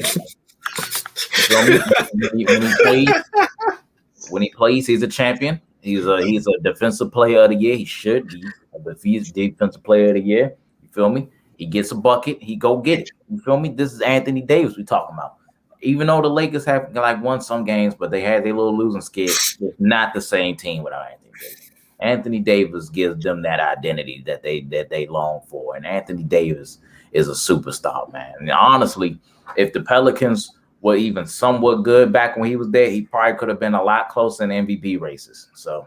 when he plays, he's a champion. He's a defensive player of the year. He should be. If he's defensive player of the year, you feel me? He gets a bucket, he go get it. You feel me? This is Anthony Davis we talking about. Even though the Lakers have won some games, but they had their little losing skid, it's not the same team without Anthony Davis. Anthony Davis gives them that identity that they long for, and Anthony Davis is a superstar, man. And honestly, if the Pelicans were even somewhat good back when he was there, he probably could have been a lot closer in MVP races. So,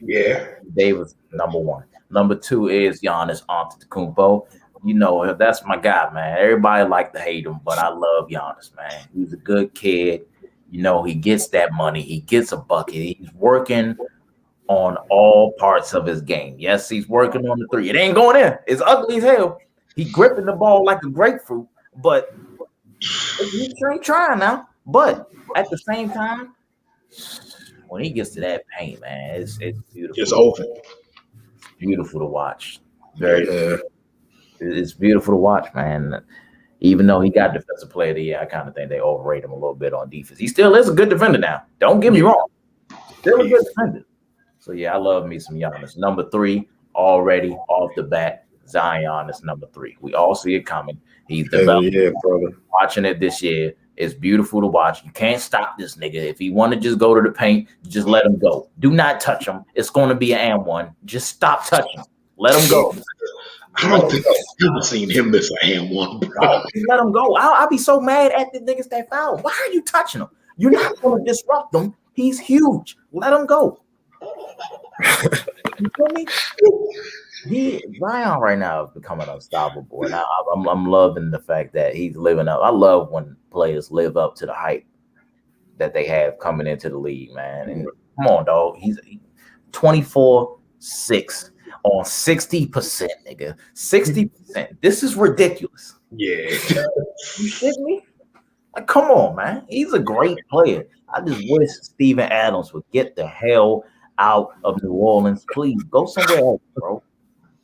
yeah, Davis number 1. Number 2 is Giannis Antetokounmpo. You know, that's my guy, man. Everybody like to hate him, but I love Giannis, man. He's a good kid. You know, he gets that money. He gets a bucket. He's working on all parts of his game. Yes, he's working on the 3. It ain't going in. It's ugly as hell. He gripping the ball like a grapefruit, but he ain't trying now. But at the same time, when he gets to that paint, man, it's beautiful. It's over. It's beautiful to watch. It's beautiful to watch, man. Even though he got defensive player of the year, I kind of think they overrate him a little bit on defense. He still is a good defender now. Don't get me wrong. Still a good defender. So, yeah, I love me some Giannis. Number 3, already off the bat, Zion is number 3. We all see it coming. He's developing. Yeah, brother. Watching it this year. It's beautiful to watch. You can't stop this nigga. If he want to just go to the paint, just let him go. Do not touch him. It's going to be an and 1. Just stop touching. Let him go. I don't think I've ever seen him miss a hand 1, bro. Let him go. I'll be so mad at the niggas that foul. Why are you touching him? You're not going to disrupt him. He's huge. Let him go. You feel me? Zion right now is becoming unstoppable, and I'm loving the fact that he's living up. I love when players live up to the hype that they have coming into the league, man. And come on, dog. He's 24-6 on 60%, nigga. 60%. This is ridiculous. Yeah. You kidding me? Like, come on, man. He's a great player. I just wish Steven Adams would get the hell out of New Orleans. Please go somewhere else, bro.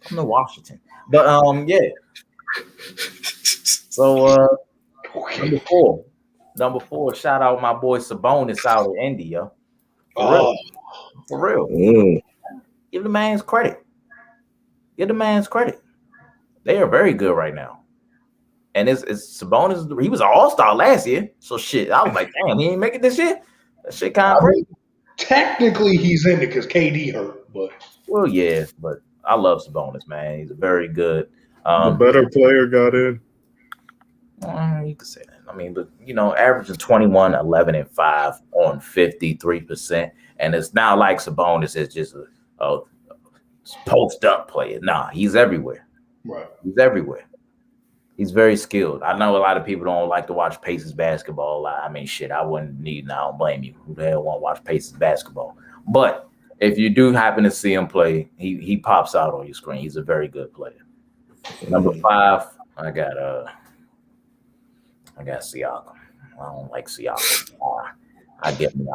Come to Washington. But yeah. So number four, shout out my boy Sabonis out of India. For real. Give the man's credit. They are very good right now. And it's Sabonis. He was an all-star last year. So shit, I was like, damn, he ain't making this shit. That shit kind of crazy. Technically, he's in it because KD hurt, but yeah, but I love Sabonis, man. He's a very good. The better player got in. You could say that. I mean, but averaging 21, 11, and 5 on 53%. And it's not like Sabonis is just a post up player. Nah, he's everywhere. Right. He's everywhere. He's very skilled. I know a lot of people don't like to watch Pacers basketball. I mean, shit, I wouldn't need. I don't blame you. Who the hell want to watch Pacers basketball? But if you do happen to see him play, he pops out on your screen. He's a very good player. Number 5, I got Siakam. I don't like Siakam. I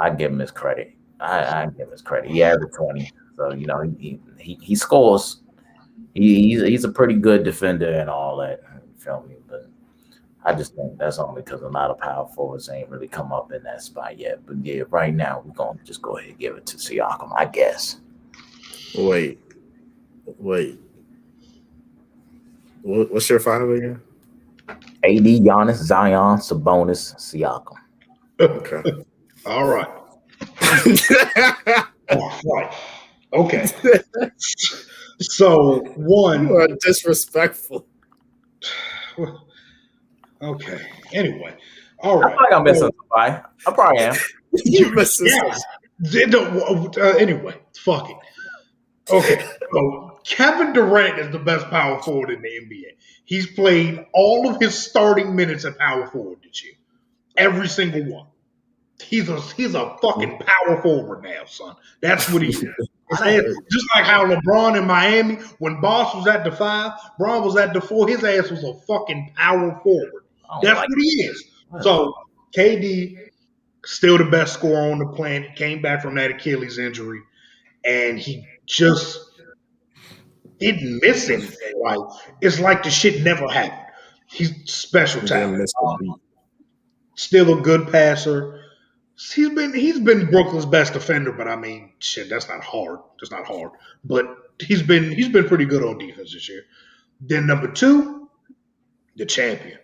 give him his credit. I give him his credit. He averaged 20, so he scores. He's a pretty good defender and all that. You feel me? But I just think that's only because a lot of power forwards ain't really come up in that spot yet. But yeah, right now we're gonna just go ahead and give it to Siakam, I guess. Wait. What's your 5 again? AD, Giannis, Zion, Sabonis, Siakam. Okay. All right. All right. Okay. So one. You are disrespectful. Okay. Anyway. All right. I feel like I'm missing somebody. I probably am. You missing Anyway, fuck it. Okay. So Kevin Durant is the best power forward in the NBA. He's played all of his starting minutes at power forward this year. Every single one. He's a fucking power forward now, son. That's what he is. Just like how LeBron in Miami, when Boss was at the 5, Bron was at the 4, his ass was a fucking power forward. That's what he is. So KD, still the best scorer on the planet, came back from that Achilles injury, and he just didn't miss anything. Like, it's like the shit never happened. He's special talent. Still a good passer. He's been Brooklyn's best defender, but I mean, shit, that's not hard. That's not hard. But he's been pretty good on defense this year. Then number 2, the champion,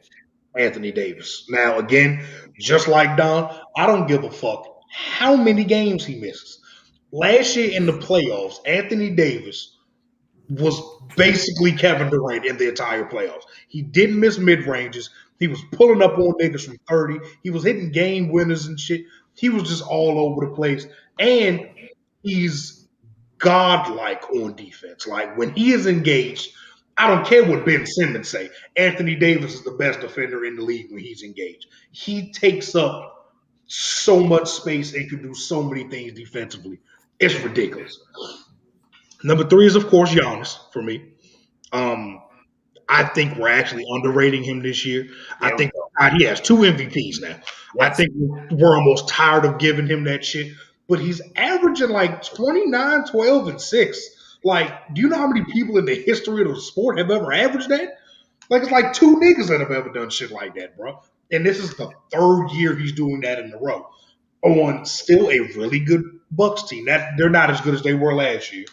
Anthony Davis. Now again, just like Don, I don't give a fuck how many games he misses. Last year in the playoffs, Anthony Davis was basically Kevin Durant in the entire playoffs. He didn't miss mid-ranges. He was pulling up on niggas from 30. He was hitting game winners and shit. He was just all over the place. And he's godlike on defense. Like, when he is engaged, I don't care what Ben Simmons say. Anthony Davis is the best defender in the league when he's engaged. He takes up so much space and can do so many things defensively. It's ridiculous. Number 3 is, of course, Giannis for me. I think we're actually underrating him this year. I think he has 2 MVPs now. I think we're almost tired of giving him that shit. But he's averaging like 29, 12, and 6. Like, do you know how many people in the history of the sport have ever averaged that? Like, it's like 2 niggas that have ever done shit like that, bro. And this is the 3rd year he's doing that in a row. On still a really good Bucks team. They're not as good as they were last year,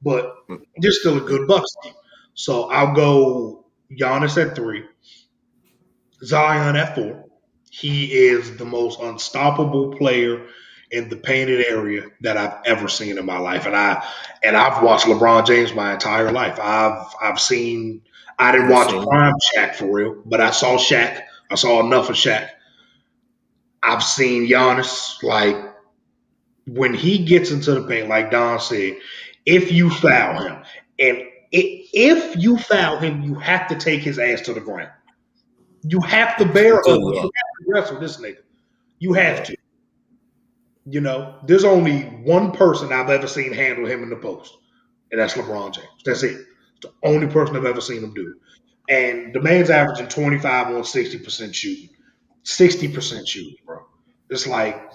but they're still a good Bucks team. So I'll go Giannis at 3, Zion at 4. He is the most unstoppable player in the painted area that I've ever seen in my life, and I've watched LeBron James my entire life. I've seen. I didn't watch prime Shaq for real, but I saw Shaq. I saw enough of Shaq. I've seen Giannis, like, when he gets into the paint, like Don said, if you foul him, and if you foul him, you have to take his ass to the ground. You have to bear up. You have to wrestle this nigga. You have to. You know, there's only one person I've ever seen handle him in the post, and that's LeBron James. That's it. It's the only person I've ever seen him do it. And the man's averaging 25 on 60% shooting. 60% shooting, bro. It's like,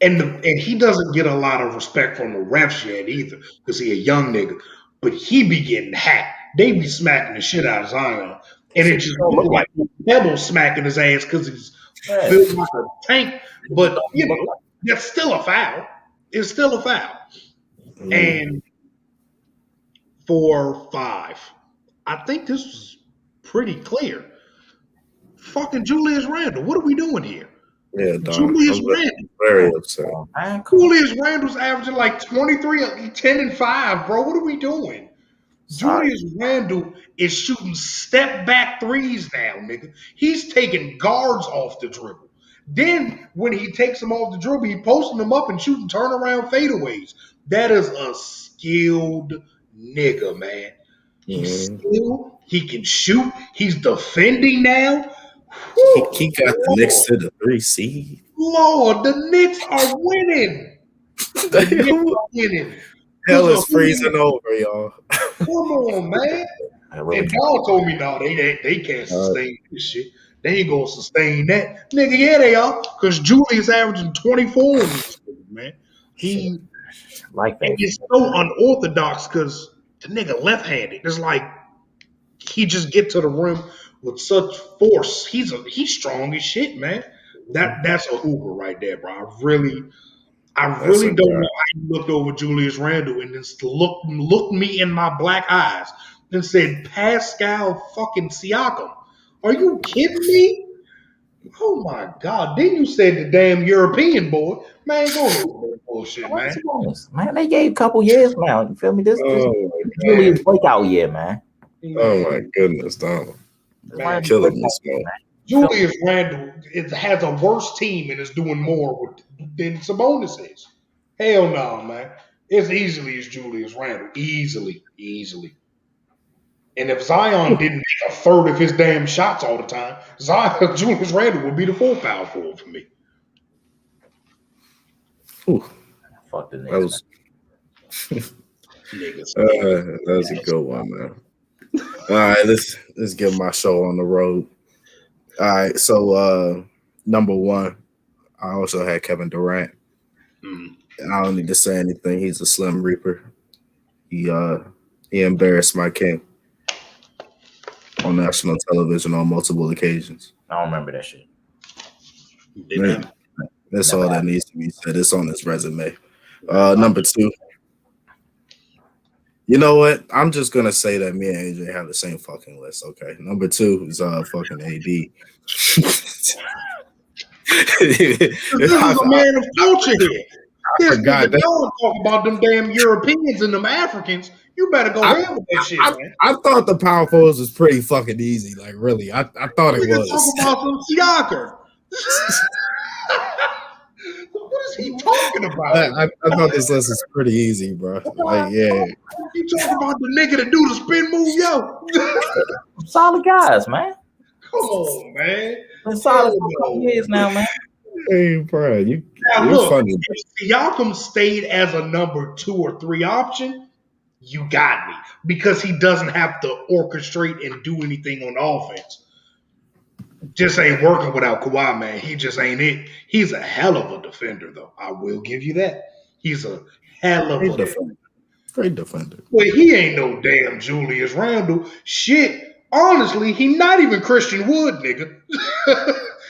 and he doesn't get a lot of respect from the refs yet either, because he a young nigga. But he be getting hacked. They be smacking the shit out of Zion. And it just look like Pebble smacking his ass because he's built like a tank. But, you know, that's still a foul. It's still a foul. And for 5, I think this was pretty clear. Fucking Julius Randle. What are we doing here? Yeah, Don. Julius Randle. Very upset. Julius Randle's averaging like 23, 10, and 5, bro. What are we doing? Julius Randle is shooting step back threes now, nigga. He's taking guards off the dribble. Then when he takes them off the dribble, he posting them up and shooting turnaround fadeaways. That is a skilled nigga, man. He's skilled. He can shoot. He's defending now. He got the Knicks to the 3 seed. Lord, the Knicks are winning. The Knicks are winning. Hell is freezing over, y'all. Come on, man. And Dog told me, no, they can't sustain this shit. They ain't gonna sustain that. Nigga, yeah, they are. Because Julius averaging 24 in this game, man. He like that. And it's so unorthodox because the nigga left-handed. It's like he just get to the rim with such force. He's strong as shit, man. That's a hooper right there, bro. I really don't know how you looked over Julius Randle and just looked me in my black eyes and said Pascal fucking Siakam. Are you kidding me? Oh my God! Then you said the damn European boy, man. Go ahead with that bullshit, man. Man, they gave a couple years now. You feel me? This Julius breakout year, man. Oh my goodness, Donald. Man, killing this man. Julius Randle has a worse team and is doing more than Sabonis is. Hell no, man. As easily as Julius Randle. Easily. And if Zion didn't make a third of his damn shots all the time, Julius Randle would be the full power forward for me. Ooh. Fuck the niggas. That was a good one, man. All right, let's get my show on the road. All right, so number one, I also had Kevin Durant. And I don't need to say anything. He's a Slim Reaper. He embarrassed my king on national television on multiple occasions. I don't remember that shit. Man, that's all that needs to be said. It's on his resume. Number two. You know what? I'm just gonna say that me and AJ have the same fucking list. Okay. Number two is fucking AD. This is a man of culture here. This nigga don't talk about them damn Europeans and them Africans. You better go ahead with that shit, man. I thought the power forwards was pretty fucking easy. Like really, I thought it was. Talk about some Siakam. What is he talking about? I thought this list is pretty easy, bro. Like, yeah. You talking about the nigga that do the spin move, yo? Solid guys, man. Come on, man. Solid for a couple years now, man. Hey, bro, you're funny. If Siakam stayed as a number 2 or 3 option, you got me. Because he doesn't have to orchestrate and do anything on offense. Just ain't working without Kawhi, man. He just ain't it. He's a hell of a defender, though. I will give you that. He's a hell of a defender. Great defender. Well, he ain't no damn Julius Randle. Shit. Honestly, he not even Christian Wood, nigga.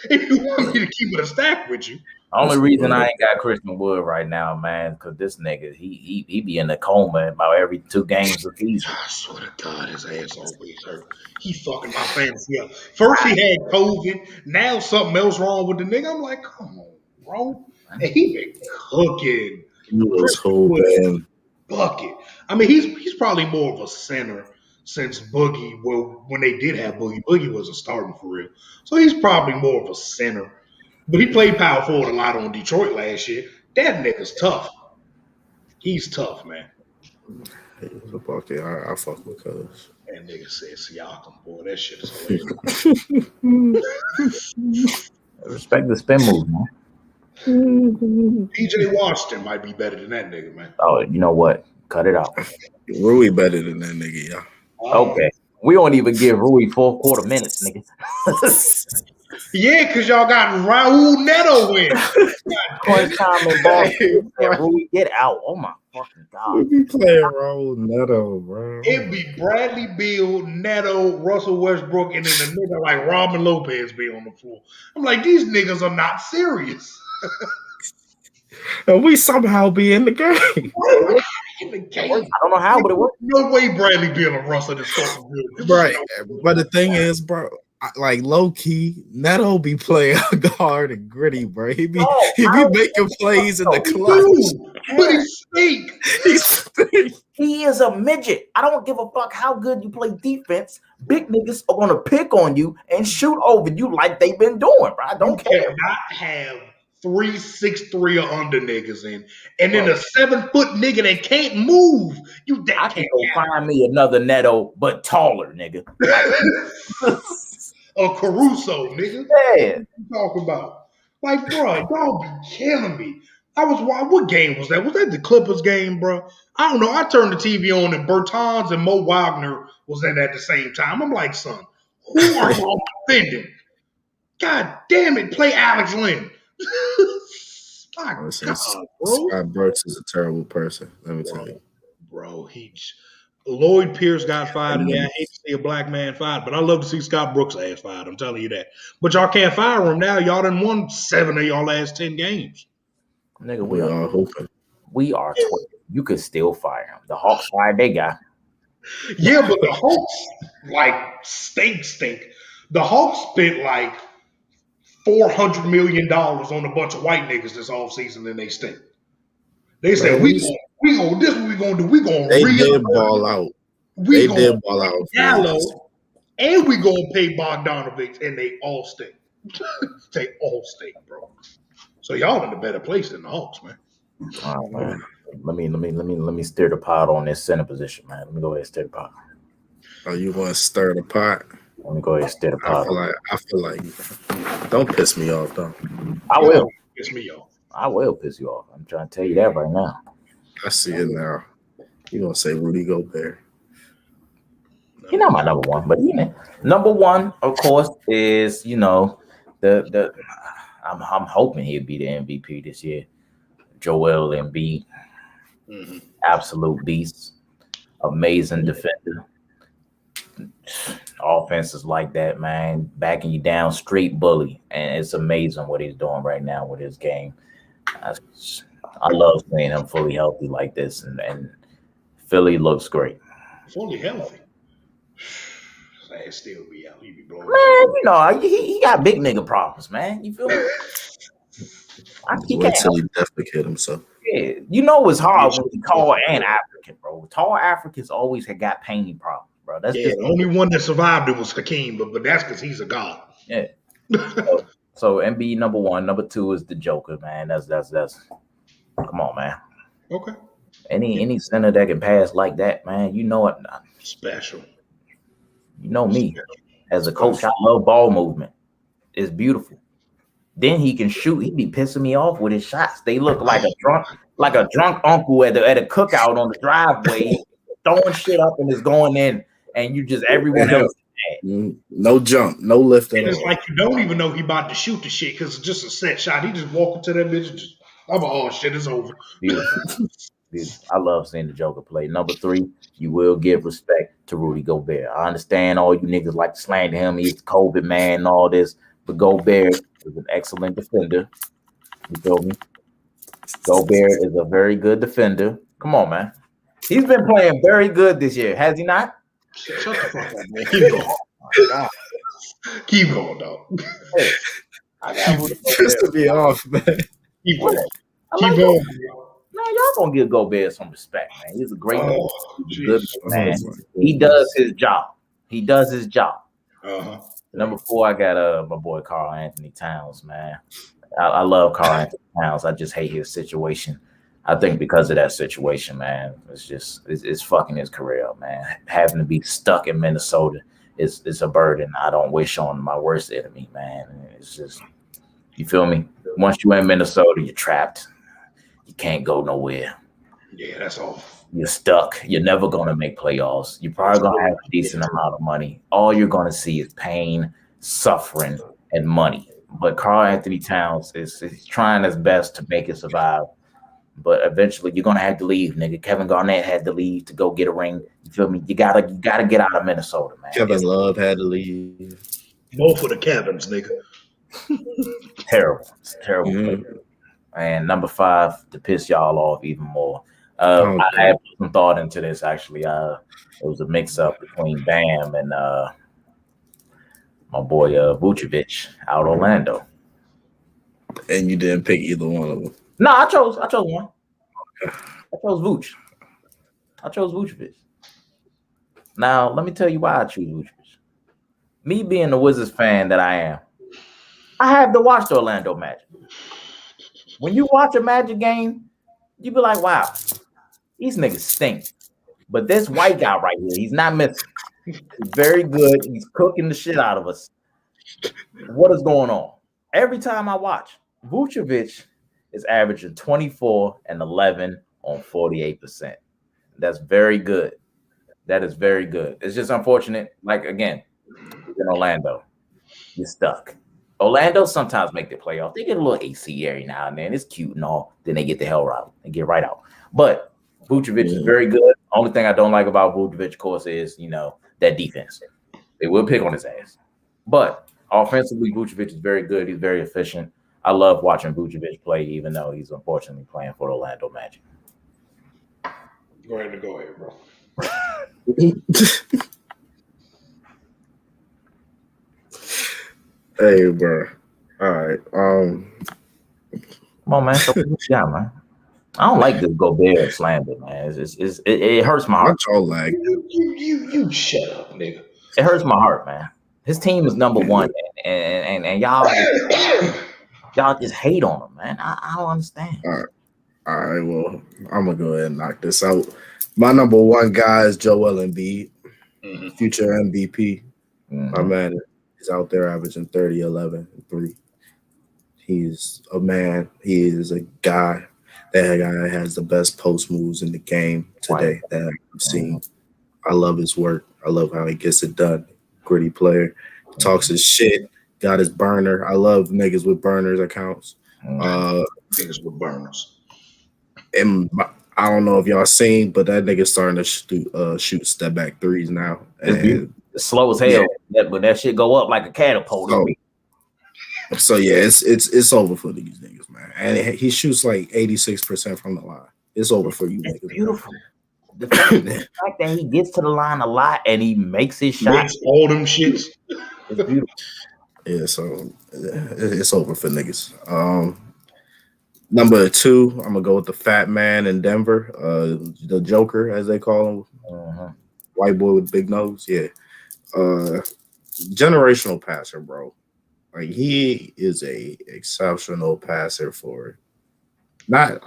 If you want me to keep it a stack with you. The only reason I ain't got Christian Wood right now, man, because this nigga, he be in a coma about every 2 games a season. I swear to God, his ass always hurt. He fucking my fantasy up. First he had COVID, now something else wrong with the nigga. I'm like, come on, bro. And he been cooking. He was so bad. Bucket. I mean, he's probably more of a center since Boogie. Well, when they did have Boogie, Boogie wasn't starting for real. So he's probably more of a center. But he played power forward a lot on Detroit last year. That nigga's tough. He's tough, man. He was a bucket. I fuck with Cuz. That nigga said Siakam, boy. That shit is hilarious. Respect the spin move, man. PJ Washington might be better than that nigga, man. Oh, you know what? Cut it out. Rui better than that nigga, yeah. Okay. We won't even give Rui 4 quarter minutes, nigga. Yeah, because y'all got Raul Neto in. Crunch time in Boston. Rui, get out. Oh, my fucking God. We be playing Raul Neto, bro. It'd be Bradley Beal, Neto, Russell Westbrook, and then a nigga like Robin Lopez be on the floor. I'm like, these niggas are not serious. And we somehow be in the game. In the game. I don't know how, but it worked. No way Bradley Beal and Russell is fucking good. Right. But the thing is, bro, like low key, Neto be playing hard and gritty, bro. He be making plays in the clutch. But he's fake. He's fake. He is a midget. I don't give a fuck how good you play defense. Big niggas are gonna pick on you and shoot over you like they've been doing, bro. I don't care. Cannot have 3 6'3" or under niggas in, and then a 7-foot nigga that can't move. I can go find me another Neto, but taller, nigga. Or Caruso, nigga. Yeah. What you talking about? Like, bro, y'all be killing me. What game was that? Was that the Clippers game, bro? I don't know. I turned the TV on and Bertans and Mo Wagner was in at the same time. I'm like, son, who are y'all defending? God damn it, play Alex Lynn. My God, bro. Scott Brooks is a terrible person. Let me tell you. Bro, Lloyd Pierce got fired today. I hate to see a black man fired, but I love to see Scott Brooks' ass fired. I'm telling you that. But y'all can't fire him now. Y'all done won 7 of y'all last 10 games. Nigga, we are hoping. We are 12. You could still fire him. The Hawks fired their guy. Yeah, but the Hawks stink. The Hawks spent like $400 million on a bunch of white niggas this offseason and they stink. They said this is what we gonna do. We gonna did ball out. They did ball out. Gallo, and we gonna pay Bogdanovic, and they all stink. They all stink, bro. So y'all in a better place than the Hawks, man. All right, man. Let me stir the pot on this center position, man. Let me go ahead and stir the pot. Oh, you want to stir the pot? Let me go ahead and stir the pot. I feel like don't piss me off, though. I will. Piss me off. I will piss you off. I'm trying to tell you that right now. I see it now. You're going to say Rudy Gobert. He's not my number one, but number one, of course, is, the I'm hoping he'll be the MVP this year. Joel Embiid, absolute beast, amazing defender. Offenses like that, man, backing you down, straight bully, and it's amazing what he's doing right now with his game. I love seeing him fully healthy like this, and Philly looks great. Fully healthy. Still be out. He be blowing. Man, he got big nigga problems, man. You feel me? Wait till he defecate himself. Yeah, it's hard when you tall and African, bro. Tall Africans always have got pain problems, bro. That's just the only one that survived it was Hakeem, but that's because he's a god. Yeah. So Embiid number one, number two is the Joker, man. That's come on, man. Okay. Any center that can pass like that, man, you know it. Special. You know me. As a coach, I love ball movement. It's beautiful. Then he can shoot. He be pissing me off with his shots. They look like a drunk uncle at a cookout on the driveway, throwing shit up and it's going in, and you just everyone else. No jump, no lift at all. It's like you don't even know he about to shoot the shit because it's just a set shot. He just walk into that bitch and just, oh shit, it's over. Beautiful. I love seeing the Joker play. Number three, you will give respect to Rudy Gobert. I understand all you niggas like to slander him. He's the COVID man and all this, but Gobert is an excellent defender. You feel me? Gobert is a very good defender. Come on, man. He's been playing very good this year, has he not? Shut the fuck up, man. Keep going. Oh, keep going, dog. Hey, I got just to be off, man. Keep going. Keep going. Man, y'all gonna give Gobert some respect, man. He's a great good man. He does his job. Uh-huh. Number four, I got my boy Karl Anthony Towns, man. I love Karl Anthony Towns. I just hate his situation. I think because of that situation, man, it's fucking his career up, man. Having to be stuck in Minnesota is a burden I don't wish on my worst enemy, man. It's just, you feel me? Once you're in Minnesota, you're trapped. You can't go nowhere. Yeah, that's all. You're stuck. You're never going to make playoffs. You're probably going to have a decent amount of money. All you're going to see is pain, suffering, and money. But Karl Anthony Towns is trying his best to make it survive. But eventually, you're going to have to leave, nigga. Kevin Garnett had to leave to go get a ring. You feel me? You gotta get out of Minnesota, man. Kevin Love had to leave. Both of the Kevins, nigga. Terrible. It's terrible. Mm-hmm. And number five, to piss y'all off even more. I had some thought into this, actually. It was a mix-up between Bam and My boy Vucevic out Orlando. And you didn't pick either one of them. No, I chose one. I chose Vuce. I chose Vucevic. Now, let me tell you why I choose Vucevic. Me being the Wizards fan that I am, I have to watch the Orlando Magic. When you watch a Magic game, you be like, wow, these niggas stink. But this white guy right here, he's not missing. He's very good. He's cooking the shit out of us. What is going on? Every time I watch, Vucevic is averaging 24 and 11 on 48%. That's very good. That is very good. It's just unfortunate. Like, again, in Orlando, you're stuck. Orlando sometimes make the playoff. They get a little AC every now and then. It's cute and all. Then they get the hell out. They get right out. But Vucevic is very good. Only thing I don't like about Vucevic, of course, is, that defense. They will pick on his ass. But offensively, Vucevic is very good. He's very efficient. I love watching Vucevic play, even though he's unfortunately playing for the Orlando Magic. Go ahead, bro. Hey, bro. All right. Come on, man. Yeah, man. I don't like this Gobert slander, man. It hurts my heart. Like you shut up, nigga. It hurts my heart, man. His team is number one, and y'all just hate on him, man. I don't understand. All right. Well, I'm gonna go ahead and knock this out. My number one guy is Joel Embiid, future MVP. My man is out there averaging 30, 11, and 3. He's a man. He is a guy. That guy has the best post moves in the game today that I've seen. I love his work. I love how he gets it done. Gritty player. Talks his shit. Got his burner. I love niggas with burners accounts. Niggas with burners. And I don't know if y'all seen, but that nigga's starting to shoot step back threes now. And it's slow as hell, but that shit go up like a catapult. So yeah, it's over for these niggas, man. And he shoots like 86% from the line. It's over for you niggas. Beautiful. The fact that he gets to the line a lot and he makes his shots. Makes all them shits. It's beautiful. Yeah, so it's over for niggas. Number 2, I'm gonna go with the fat man in Denver, the Joker as they call him, white boy with big nose. Yeah, generational passer, bro. Like he is a exceptional passer for not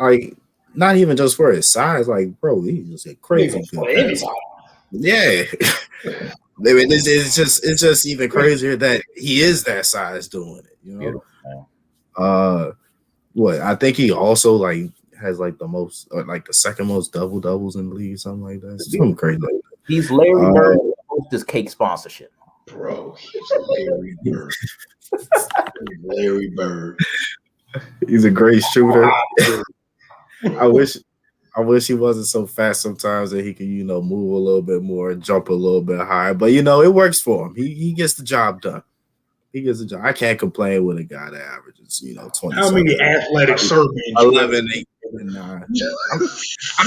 even just for his size. Like, bro, he's just a crazy good passer. Yeah. I mean, it's just even crazier that he is that size doing it, What I think he also has the most, the second most double doubles in the league, something like that. Something crazy. He's Larry Bird with this cake sponsorship, bro. He's Larry Bird. Larry Bird. He's a great shooter. I wish he wasn't so fast sometimes that he could, move a little bit more and jump a little bit higher. But it works for him. He gets the job done. He gets the job. I can't complain with a guy that averages, 20. How many athletic Serbians? 11, 8, and 9.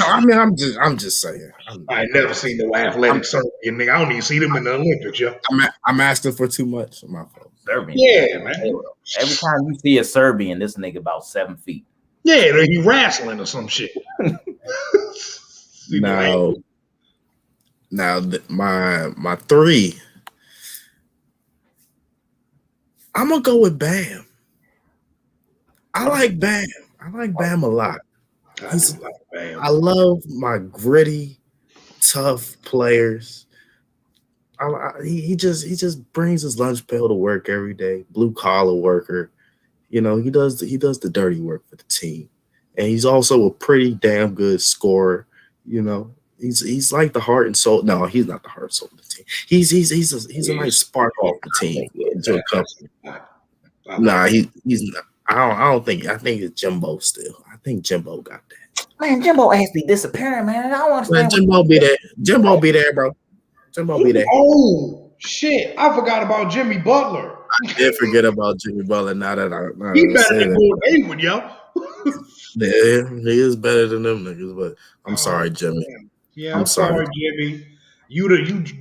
I'm just saying. I ain't never seen no athletic Serbian nigga. I don't even see them in the Olympics, yo. I'm asking for too much. My fault. Serbian. Yeah, man. Every time you see a Serbian, this nigga about 7 feet. Yeah, he wrestling or some shit. Now my 3. I'm gonna go with Bam. I like Bam. I like Bam a lot. I love my gritty, tough players. He just brings his lunch pail to work every day. Blue collar worker. He does the dirty work for the team, and he's also a pretty damn good scorer. He's like the heart and soul. No, he's not the heart and soul of the team. He's a nice spark off the team into a couple. Nah, he's not. I don't think. I think it's Jimbo still. I think Jimbo got that. Man, Jimbo ass be disappearing, man. I don't understand. Jimbo be there. Jimbo be there, bro. Jimbo be there. Oh shit! I forgot about Jimmy Butler. I did forget about Jimmy Butler. Now that he better than Gordon Hayward, yo. Yeah, he is better than them niggas. But I'm sorry, Jimmy. Man. Yeah, I'm sorry, Jimmy. You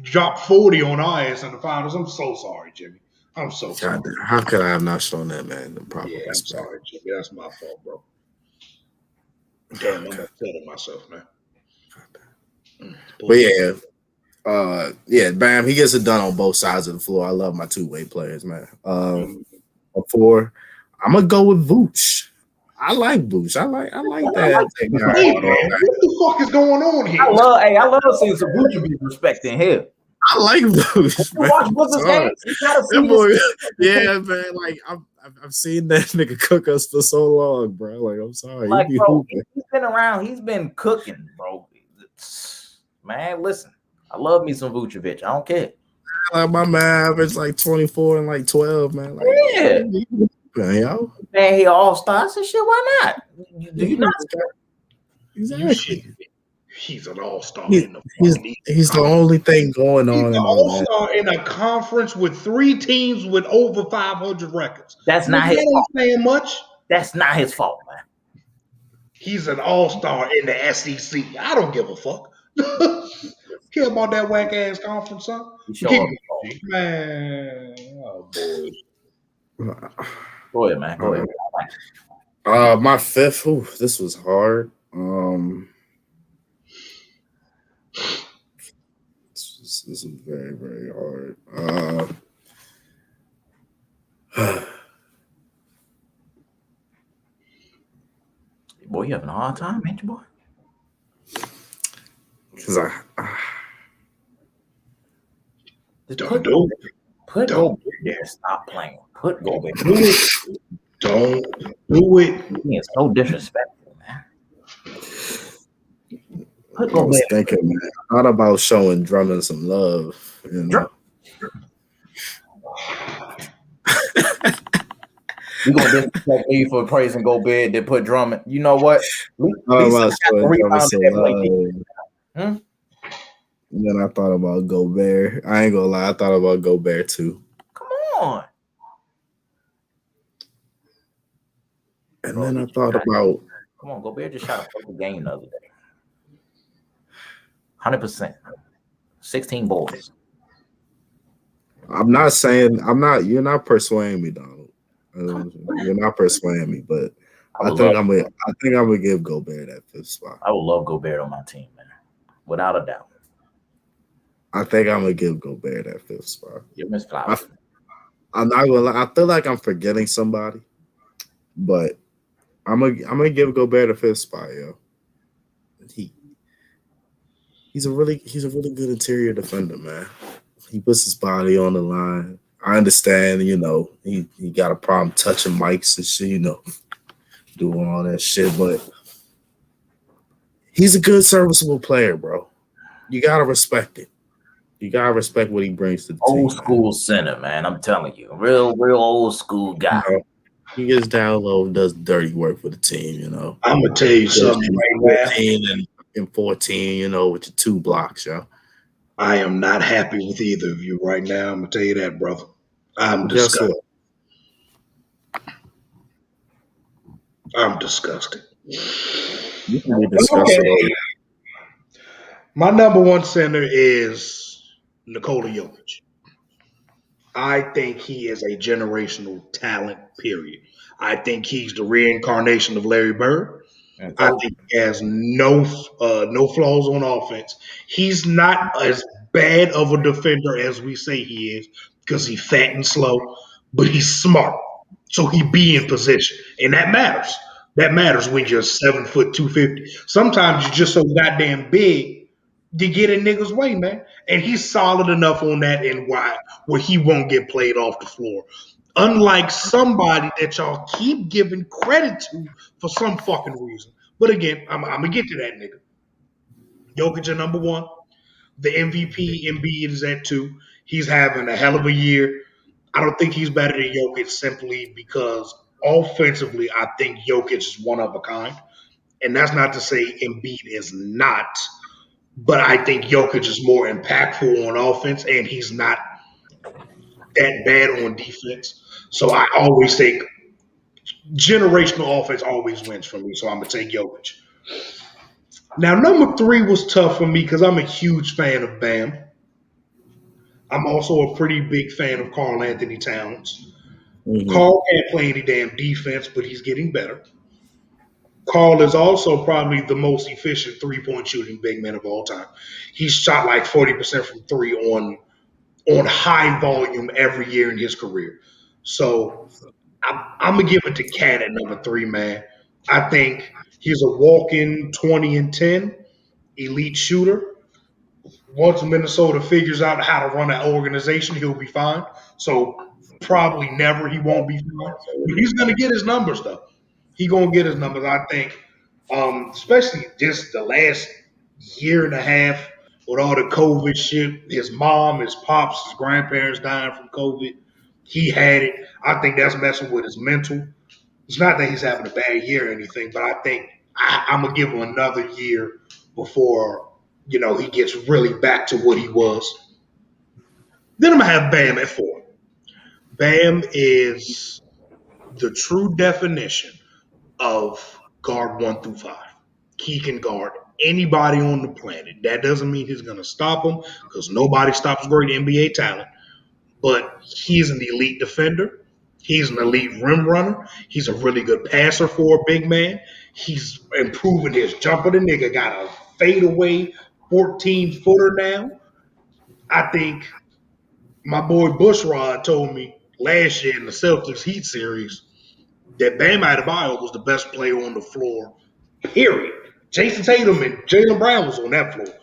dropped 40 on our ass in the finals. I'm so sorry, Jimmy. I'm so sorry. God, how could I have not shown that man the proper Yeah, I'm respect? sorry, Jimmy. That's my fault, bro. Damn, I'm upset at myself, man. But yeah, Bam, he gets it done on both sides of the floor. I love my two-way players, man. Before, I'm gonna go with Vooch. I like Vooch. I like that guy. Hey, man, what the fuck is going on here? I love seeing some Gucci be respecting him. I like Vooch. You watch Wizards games, you gotta see That boy, this. yeah, man. Like I've seen that nigga cook us for so long, bro. Like I'm sorry, Like, he be bro, hooping. he's been around. He's been cooking, bro. Man, listen, I love me some Vucevic. I don't care. Like my man averaged like 24 and like 12, man. Like, Yeah, man, yo. man, he all star. I said, shit, why not? Do you not? Exactly. He's an all-star He's in the fucking he's the only thing going He's on an in all that. all-star in a conference with 3 teams with over 500 records. That's not his That fault. ain't saying much. That's not his fault, man. He's an all-star in the SEC. I don't give a fuck. Care about that whack ass conference, son? You show up. Man, oh boy. Go ahead, man. Go ahead. My fifth. Ooh, this was hard. This is very, very hard. Boy, you having a hard time, ain't you, boy? Because Put Gobert there. Stop playing. Put Gobert. Don't do it. He is so disrespectful, man. Put I Gobert. was thinking, man, I thought about showing Drummond some love. You know? You gonna disrespect me for praising Gobert, then put Drummond. You know what? I about showing Drummond some love. And then I thought about Gobert. I ain't gonna lie, I thought about Gobert too. Come on. And then I thought about. Come on, Gobert just shot a fucking game the other day. 100%. 16 boards. I'm not saying you're not persuading me, Donald. You're not persuading me, but I think I'm gonna give Gobert that fifth spot. I would love Gobert on my team, man. Without a doubt. I think I'm gonna give Gobert that fifth spot. You miss Flowers. I'm not gonna lie. I feel like I'm forgetting somebody, but I'm gonna give Gobert the fifth spot, yo. He's a really good interior defender, man. He puts his body on the line. I understand, you know, he got a problem touching mics and shit, you know, doing all that shit, but he's a good, serviceable player, bro. You gotta respect it. You gotta respect what he brings to the team. Old school center, man. I'm telling you, real old school guy. You know, he gets down low, does dirty work for the team. You know, I'm gonna tell you something right now. 14 and 14, you know, with your 2 blocks, yo. I am not happy with either of you right now. I'm gonna tell you that, brother. I'm disgusted. I'm disgusted. You can be disgusted. Okay. My number one center is Nikola Jokic. I think he is a generational talent, period. I think he's the reincarnation of Larry Bird. I think he has no flaws on offense. He's not as bad of a defender as we say he is because he's fat and slow, but he's smart. So he be in position. And that matters. That matters when you're 7 foot 250. Sometimes you're just so goddamn big to get in niggas' way, man. And he's solid enough on that and why where he won't get played off the floor. Unlike somebody that y'all keep giving credit to for some fucking reason. But again, I'm gonna get to that nigga. Jokic at number 1. The MVP Embiid is at 2. He's having a hell of a year. I don't think he's better than Jokic simply because offensively, I think Jokic is one of a kind. And that's not to say Embiid is not, but I think Jokic is more impactful on offense and he's not that bad on defense. So I always think generational offense always wins for me. So I'm going to take Jokic. Now, number 3 was tough for me because I'm a huge fan of Bam. I'm also a pretty big fan of Carl Anthony Towns. Mm-hmm. Carl can't play any damn defense, but he's getting better. Carl is also probably the most efficient 3-point shooting big man of all time. He's shot like 40% from three on high volume every year in his career. So I'm gonna give it to Cat at number three, man. I think he's a walk-in 20 and 10 elite shooter. Once Minnesota figures out how to run an organization, he'll be fine. So probably never he won't be fine. But he's gonna get his numbers though. He gonna get his numbers. I think, especially just the last year and a half with all the COVID shit. His mom, his pops, his grandparents dying from COVID. He had it. I think that's messing with his mental. It's not that he's having a bad year or anything, but I think I'm gonna give him another year before he gets really back to what he was. Then I'm gonna have Bam at four. Bam is the true definition of guard 1 through 5. He can guard anybody on the planet. That doesn't mean he's gonna stop them because nobody stops great NBA talent. But he's an elite defender. He's an elite rim runner. He's a really good passer for a big man. He's improving his jumper. The nigga got a fadeaway 14-footer now. I think my boy Bushrod told me last year in the Celtics Heat series that Bam Adebayo was the best player on the floor, period. Jason Tatum and Jalen Brown was on that floor.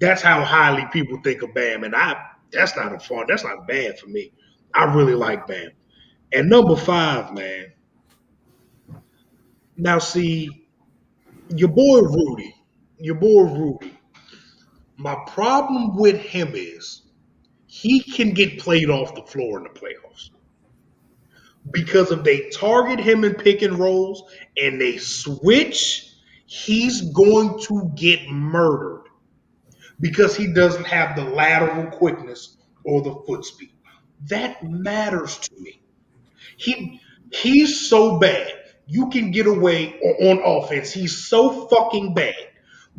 That's how highly people think of Bam. And that's not bad for me. I really like Bam. And number five, man. Now see, your boy Rudy. Your boy Rudy. My problem with him is he can get played off the floor in the playoffs. Because if they target him in pick and rolls and they switch, he's going to get murdered because he doesn't have the lateral quickness or the foot speed. That matters to me. He's so bad. You can get away on offense. He's so fucking bad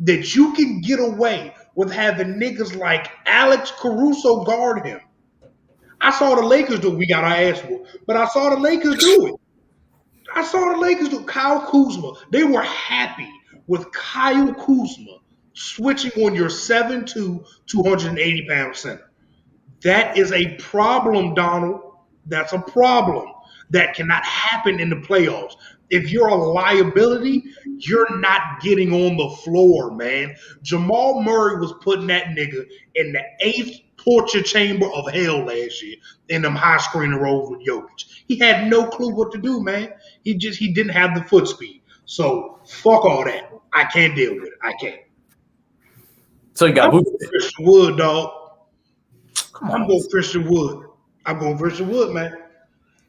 that you can get away with having niggas like Alex Caruso guard him. I saw the Lakers do. We got our ass whooped, but I saw the Lakers do it. I saw the Lakers do. Kyle Kuzma. They were happy with Kyle Kuzma switching on your 7'2", 280-pound center. That is a problem, Donald. That's a problem that cannot happen in the playoffs. If you're a liability, you're not getting on the floor, man. Jamal Murray was putting that nigga in the eighth torture chamber of hell last year in them high screening rolls with Jokic. He had no clue what to do, man. He didn't have the foot speed. So fuck all that. I can't deal with it. I can't. So you got Christian Wood, dog. Come I'm on. going Christian Wood. I'm going Christian Wood, man.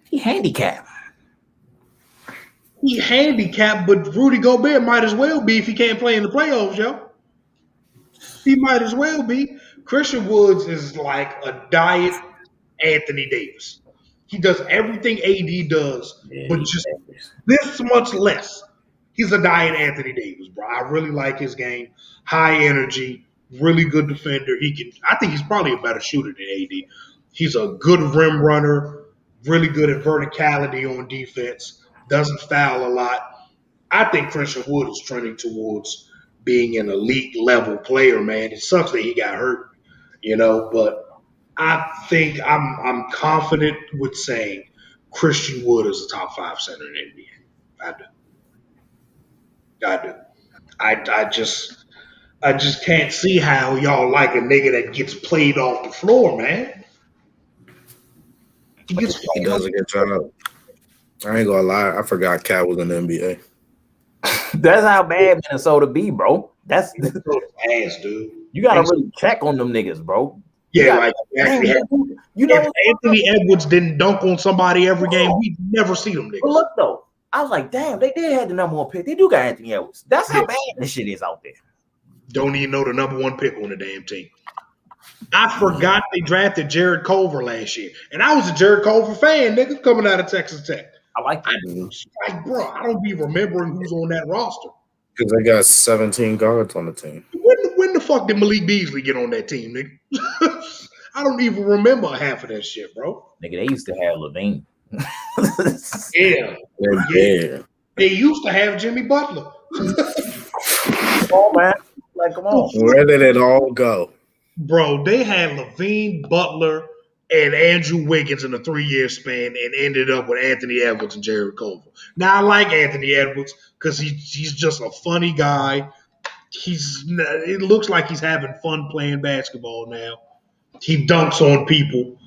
He handicapped. He handicapped, but Rudy Gobert might as well be if he can't play in the playoffs, yo. He might as well be. Christian Woods is like a diet Anthony Davis. He does everything AD does, but just this much less. He's a diet Anthony Davis, bro. I really like his game. High energy, really good defender. I think he's probably a better shooter than AD. He's a good rim runner, really good at verticality on defense, doesn't foul a lot. I think Christian Wood is trending towards being an elite level player, man. It sucks that he got hurt, but I think I'm confident with saying Christian Wood is a top 5 center in the NBA. I do. I just can't see how y'all like a nigga that gets played off the floor, man. He does a good job. I ain't gonna lie, I forgot Cat was in the NBA. That's how bad Minnesota be, bro. That's ass, dude. You gotta really check on them niggas, bro. Yeah, if Anthony Edwards didn't dunk on somebody every game, we'd never see them niggas. But look though, I was like, damn, they did have the number one pick. They do got Anthony Edwards. That's how bad this shit is out there. Don't even know the number one pick on the damn team. I forgot they drafted Jared Culver last year, and I was a Jared Culver fan, nigga, coming out of Texas Tech. I like that. Bro, I don't be remembering who's on that roster. Because they got 17 guards on the team. When the fuck did Malik Beasley get on that team, nigga? I don't even remember half of that shit, bro. Nigga, they used to have Levine. Yeah, They're yeah. there. They used to have Jimmy Butler. Come on, man. Like, come on. Where did it all go? Bro, they had Levine, Butler, and Andrew Wiggins in a 3-year span and ended up with Anthony Edwards and Jared Culver. Now, I like Anthony Edwards because he's just a funny guy. It looks like he's having fun playing basketball now. He dunks on people.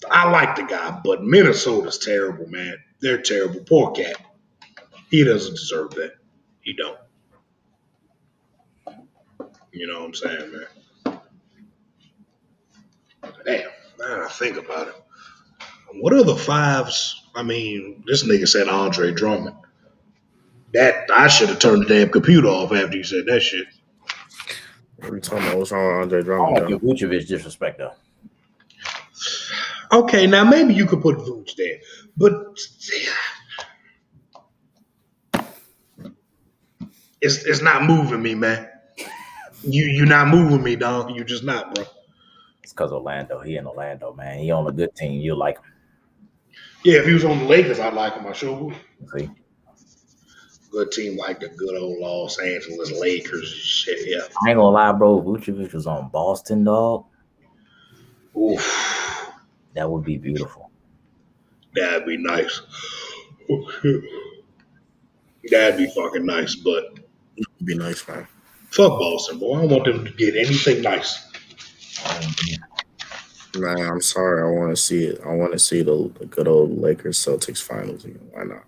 I like the guy, but Minnesota's terrible, man. They're terrible. Poor cat. He doesn't deserve that. He don't. You know what I'm saying, man? Damn. Now I think about it. What are the fives? I mean, this nigga said Andre Drummond. That I should have turned the damn computer off after you said that shit. What are you talking about? What's wrong with Andre I Drummond, don't though? give Vucevic disrespect though. Okay, now maybe you could put Vooch there, but it's not moving me, man. You're not moving me, dog. You're just not, bro. It's because Orlando. He in Orlando, man. He on a good team. You like him. Yeah, if he was on the Lakers, I'd like him. I sure would. See? Good team like the good old Los Angeles Lakers. Shit, yeah. I ain't gonna lie, bro. Vucevic was on Boston, dog. Oof, That would be beautiful. that'd be nice. That'd be fucking nice, but It'd be nice, man. fuck Boston, boy. I don't want them to get anything nice. Man, I'm sorry. I want to see it. I want to see the good old Lakers Celtics finals again. Why not?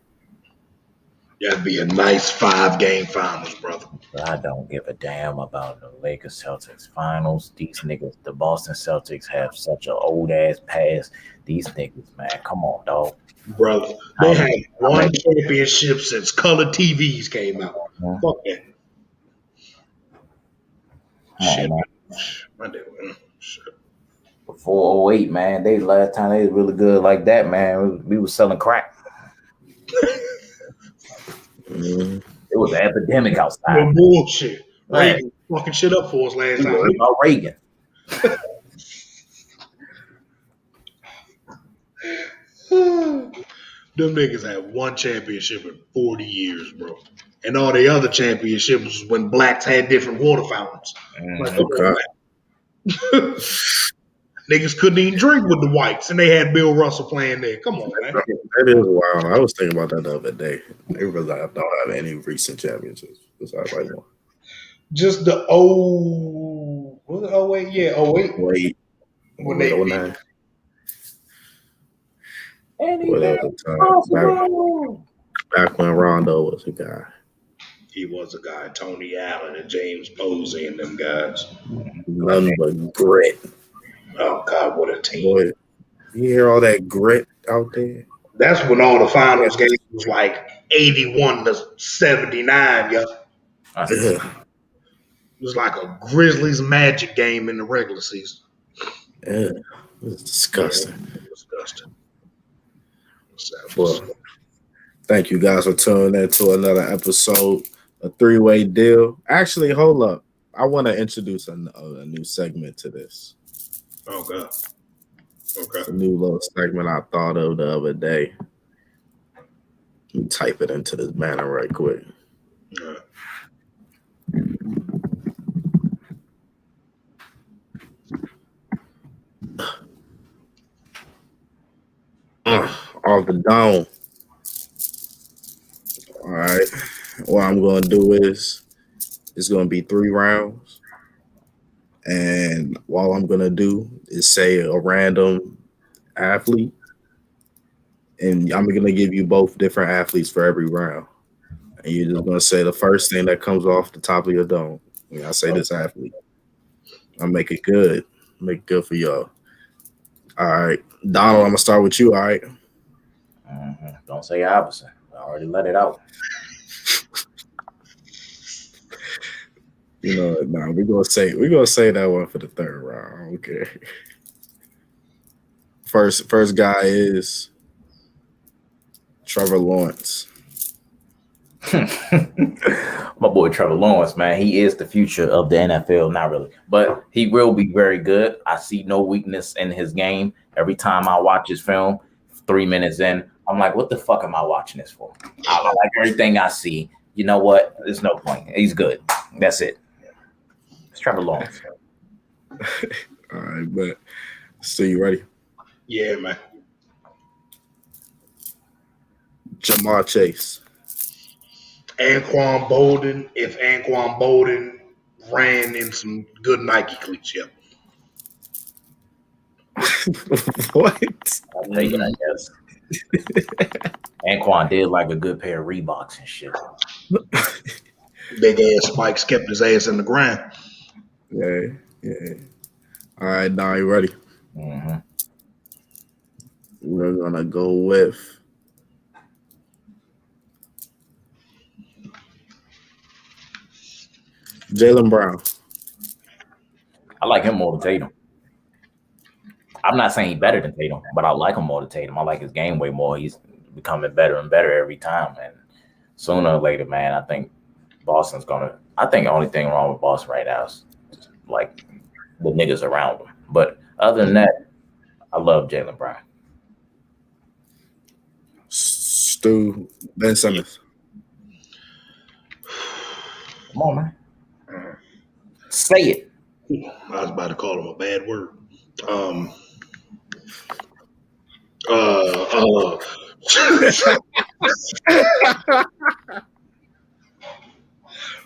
That'd be a nice 5-game finals, brother. But I don't give a damn about the Lakers Celtics finals. These niggas, the Boston Celtics have such an old ass past. These niggas, man, come on, dog. Brother, they had one championship since color TVs came out. Yeah. Fuck that. Come on, Shit, man. my dude. Shit. Before 08, man, they last time they was really good like that, man. We was selling crack. Mm. It was an epidemic outside. No bullshit. Right. Reagan fucking shit up for us last We time. worried about Reagan. Them niggas had one championship in 40 years, bro. And all the other championships was when blacks had different water fountains. Like, come on, man. Niggas couldn't even drink with the whites, and they had Bill Russell playing there. Come on, man. That is wild. I was thinking about that the other day. They really don't have any recent championships besides like one. Just the was it 08? Yeah, 08. Wait, When they beat 09. Anything Whatever time. possible. Back when Rondo was a guy. he was a guy, Tony Allen and James Posey and them guys. Nothing but grit. Oh God, what a team! Boy, you hear all that grit out there? That's when all the finals games was like 81-79, yo. Ugh. Ugh. It was like a Grizzlies Magic game in the regular season. Ugh. It's disgusting. Disgusting. Well, thank you guys for tuning in to another episode, a 3-way deal. Actually, hold up. I want to introduce a new segment to this. Oh God. Okay. A new little segment I thought of the other day. Let me type it into this banner right quick. Off the dome. All right. What I'm going to do is it's going to be 3 rounds. And all I'm going to do is say a random athlete. And I'm going to give you both different athletes for every round. And you're just going to say the first thing that comes off the top of your dome. When I say this athlete. I'll make it good. Make it good for y'all. All right. Donald, I'm going to start with you. All right. Don't say Iverson. I already let it out. You know, nah, we're gonna say that one for the 3rd round. Okay. First guy is Trevor Lawrence. My boy Trevor Lawrence, man, he is the future of the NFL. Not really, but he will be very good. I see no weakness in his game. Every time I watch his film, 3 minutes in, I'm like, what the fuck am I watching this for? I like everything I see. You know what? There's no point. He's good. That's it. It's Trevor Lawrence. All right, but still, you ready? Yeah, man. Jamar Chase. Anquan Bolden, if Anquan Bolden ran in some good Nike cleats, yeah. What? I'll tell you that, yes. Anquan did like a good pair of Reeboks and shit. Big ass spikes kept his ass in the ground. Yeah. All right, now you ready? Mm-hmm. We're gonna go with Jaylen Brown. I like him more than Tatum. I'm not saying he's better than Tatum, but I like him more than Tatum. I like his game way more. He's becoming better and better every time. And sooner or later, man, I think Boston's gonna. I think the only thing wrong with Boston right now is like the niggas around him. But other than that, I love Jaylen Brown. Stu, Ben Simmons. Come on, man. Say it. I was about to call him a bad word.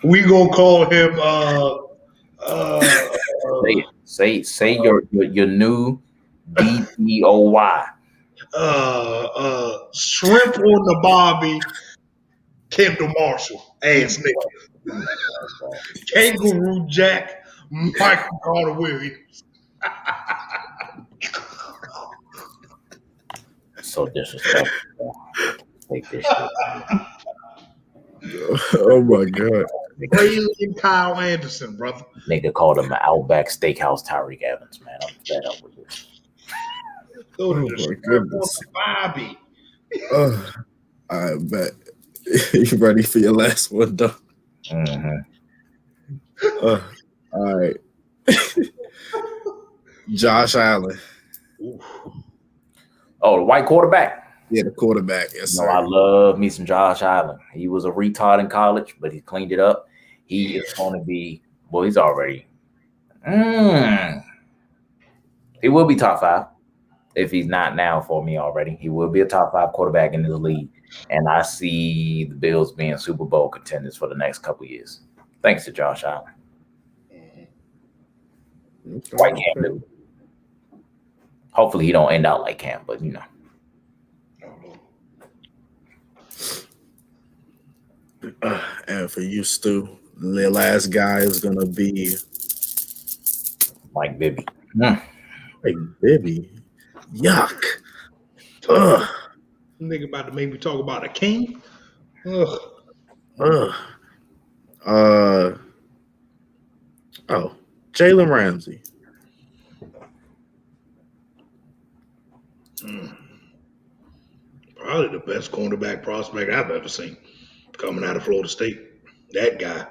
We gonna call him Say your new DPOY. Shrimp on the Bobby, Kendall Marshall, ass nigga. Kangaroo Jack, Michael Carter Williams. So disrespectful. Take this shit. Oh my god. Braylon Kyle Anderson, brother. Nigga called him an Outback Steakhouse Tyreek Evans, man. I'm fed up with this. Go to Oh the my Shrimp goodness. on the Bobby. I bet. You ready for your last one, though? Mm-hmm. All right. Josh Allen. Oh, the white quarterback. Yeah, the quarterback. Yes, No, sir. I love me some Josh Allen. He was a retard in college, but he cleaned it up. He is going to be, well, he's already. He will be top 5 if he's not now for me already. He will be a top 5 quarterback in the league. And I see the Bills being Super Bowl contenders for the next couple of years. Thanks to Josh Allen. Okay, White Cam do. Hopefully he don't end out like Cam, but you know. And for you, Stu, the last guy is gonna be Mike Bibby. Like Bibby. Yuck. Nigga about to make me talk about a king. Jalen Ramsey. Probably the best cornerback prospect I've ever seen coming out of Florida State. That guy.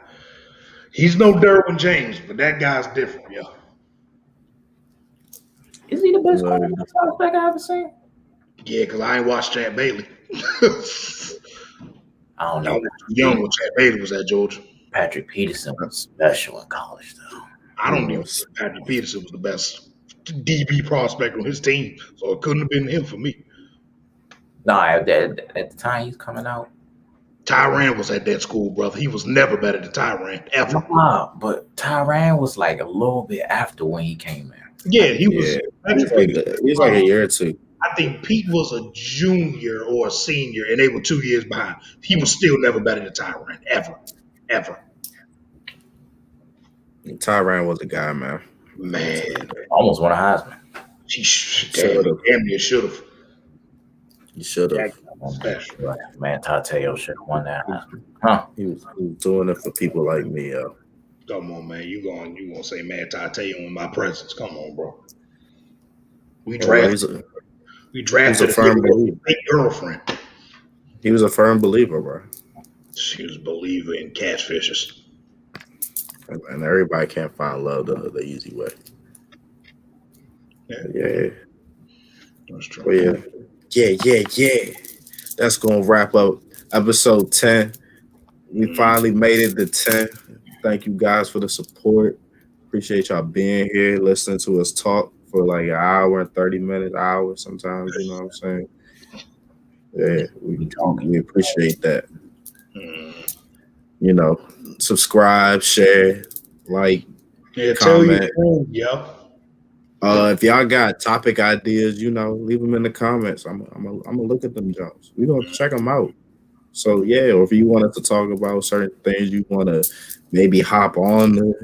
He's no Derwin James, but that guy's different, yeah. Is he the best cornerback prospect I ever seen? Yeah, because I ain't watched Chad Bailey. I don't know. I was young when Chad Bailey was at Georgia. Patrick Peterson was special in college, though. I don't even think Patrick Peterson was the best DB prospect on his team, so it couldn't have been him for me. No, at the time he's coming out. Tyrann was at that school, brother. He was never better than Tyrann, ever. Nah, but Tyrann was like a little bit after when he came in. Yeah, he was. He's like a year or two. I think Pete was a junior or a senior, and they were 2 years behind. He was still never better than Tyrann, ever. Tyrann was a guy, man. Almost won a Heisman. He should have. He should have. Special. Right. Man, Tateo should have won that Heisman. Huh? He was doing it for people like me, yo. Come on, man. You gonna say man Tateo in my presence. Come on, bro. We drafted he's a firm believer. girlfriend. He was a firm believer, bro. She was a believer in catfishes. And everybody can't find love the easy way. Yeah. That's true. But yeah. That's gonna wrap up episode 10. We finally made it to 10. Thank you guys for the support. Appreciate y'all being here, listening to us talk for like an hour and 30 minutes, hour sometimes, you know what I'm saying? Yeah, we appreciate that. You know, subscribe, share, like, Yeah, comment. tell your friends, yep. If y'all got topic ideas, you know, leave them in the comments. I'm gonna look at them jobs. We gonna check them out. So yeah, or if you wanted to talk about certain things, you want to maybe hop on. You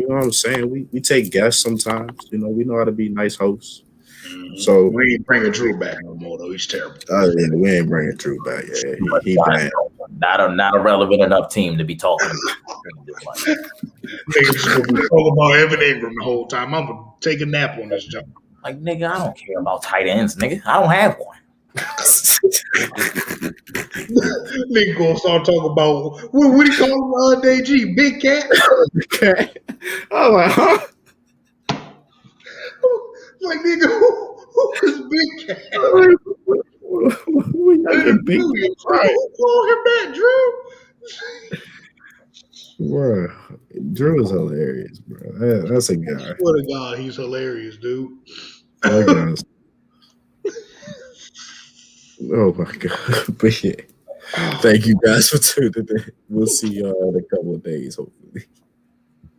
know what I'm saying? We take guests sometimes. You know, we know how to be nice hosts. So we ain't bringing Drew back no more though. He's terrible. Yeah, we ain't bringing Drew back. Yeah, he bad. Not a relevant enough team to be talking about. Nigga just gonna be talking about Evan Ingram the whole time. I'm gonna take a nap on this jump. Like, nigga, I don't care about tight ends, nigga. I don't have one. Nigga gonna start talking about what do you call him, DG? Big Cat? Okay. I'm like, huh? Like, nigga, who is Big Cat? We got the big right. Who called him that, Drew? Bro, Drew is hilarious, bro. That's a guy. I swear to God, he's hilarious, dude. That oh my God. But yeah. Thank you guys for tuning in. We'll see y'all in a couple of days, hopefully.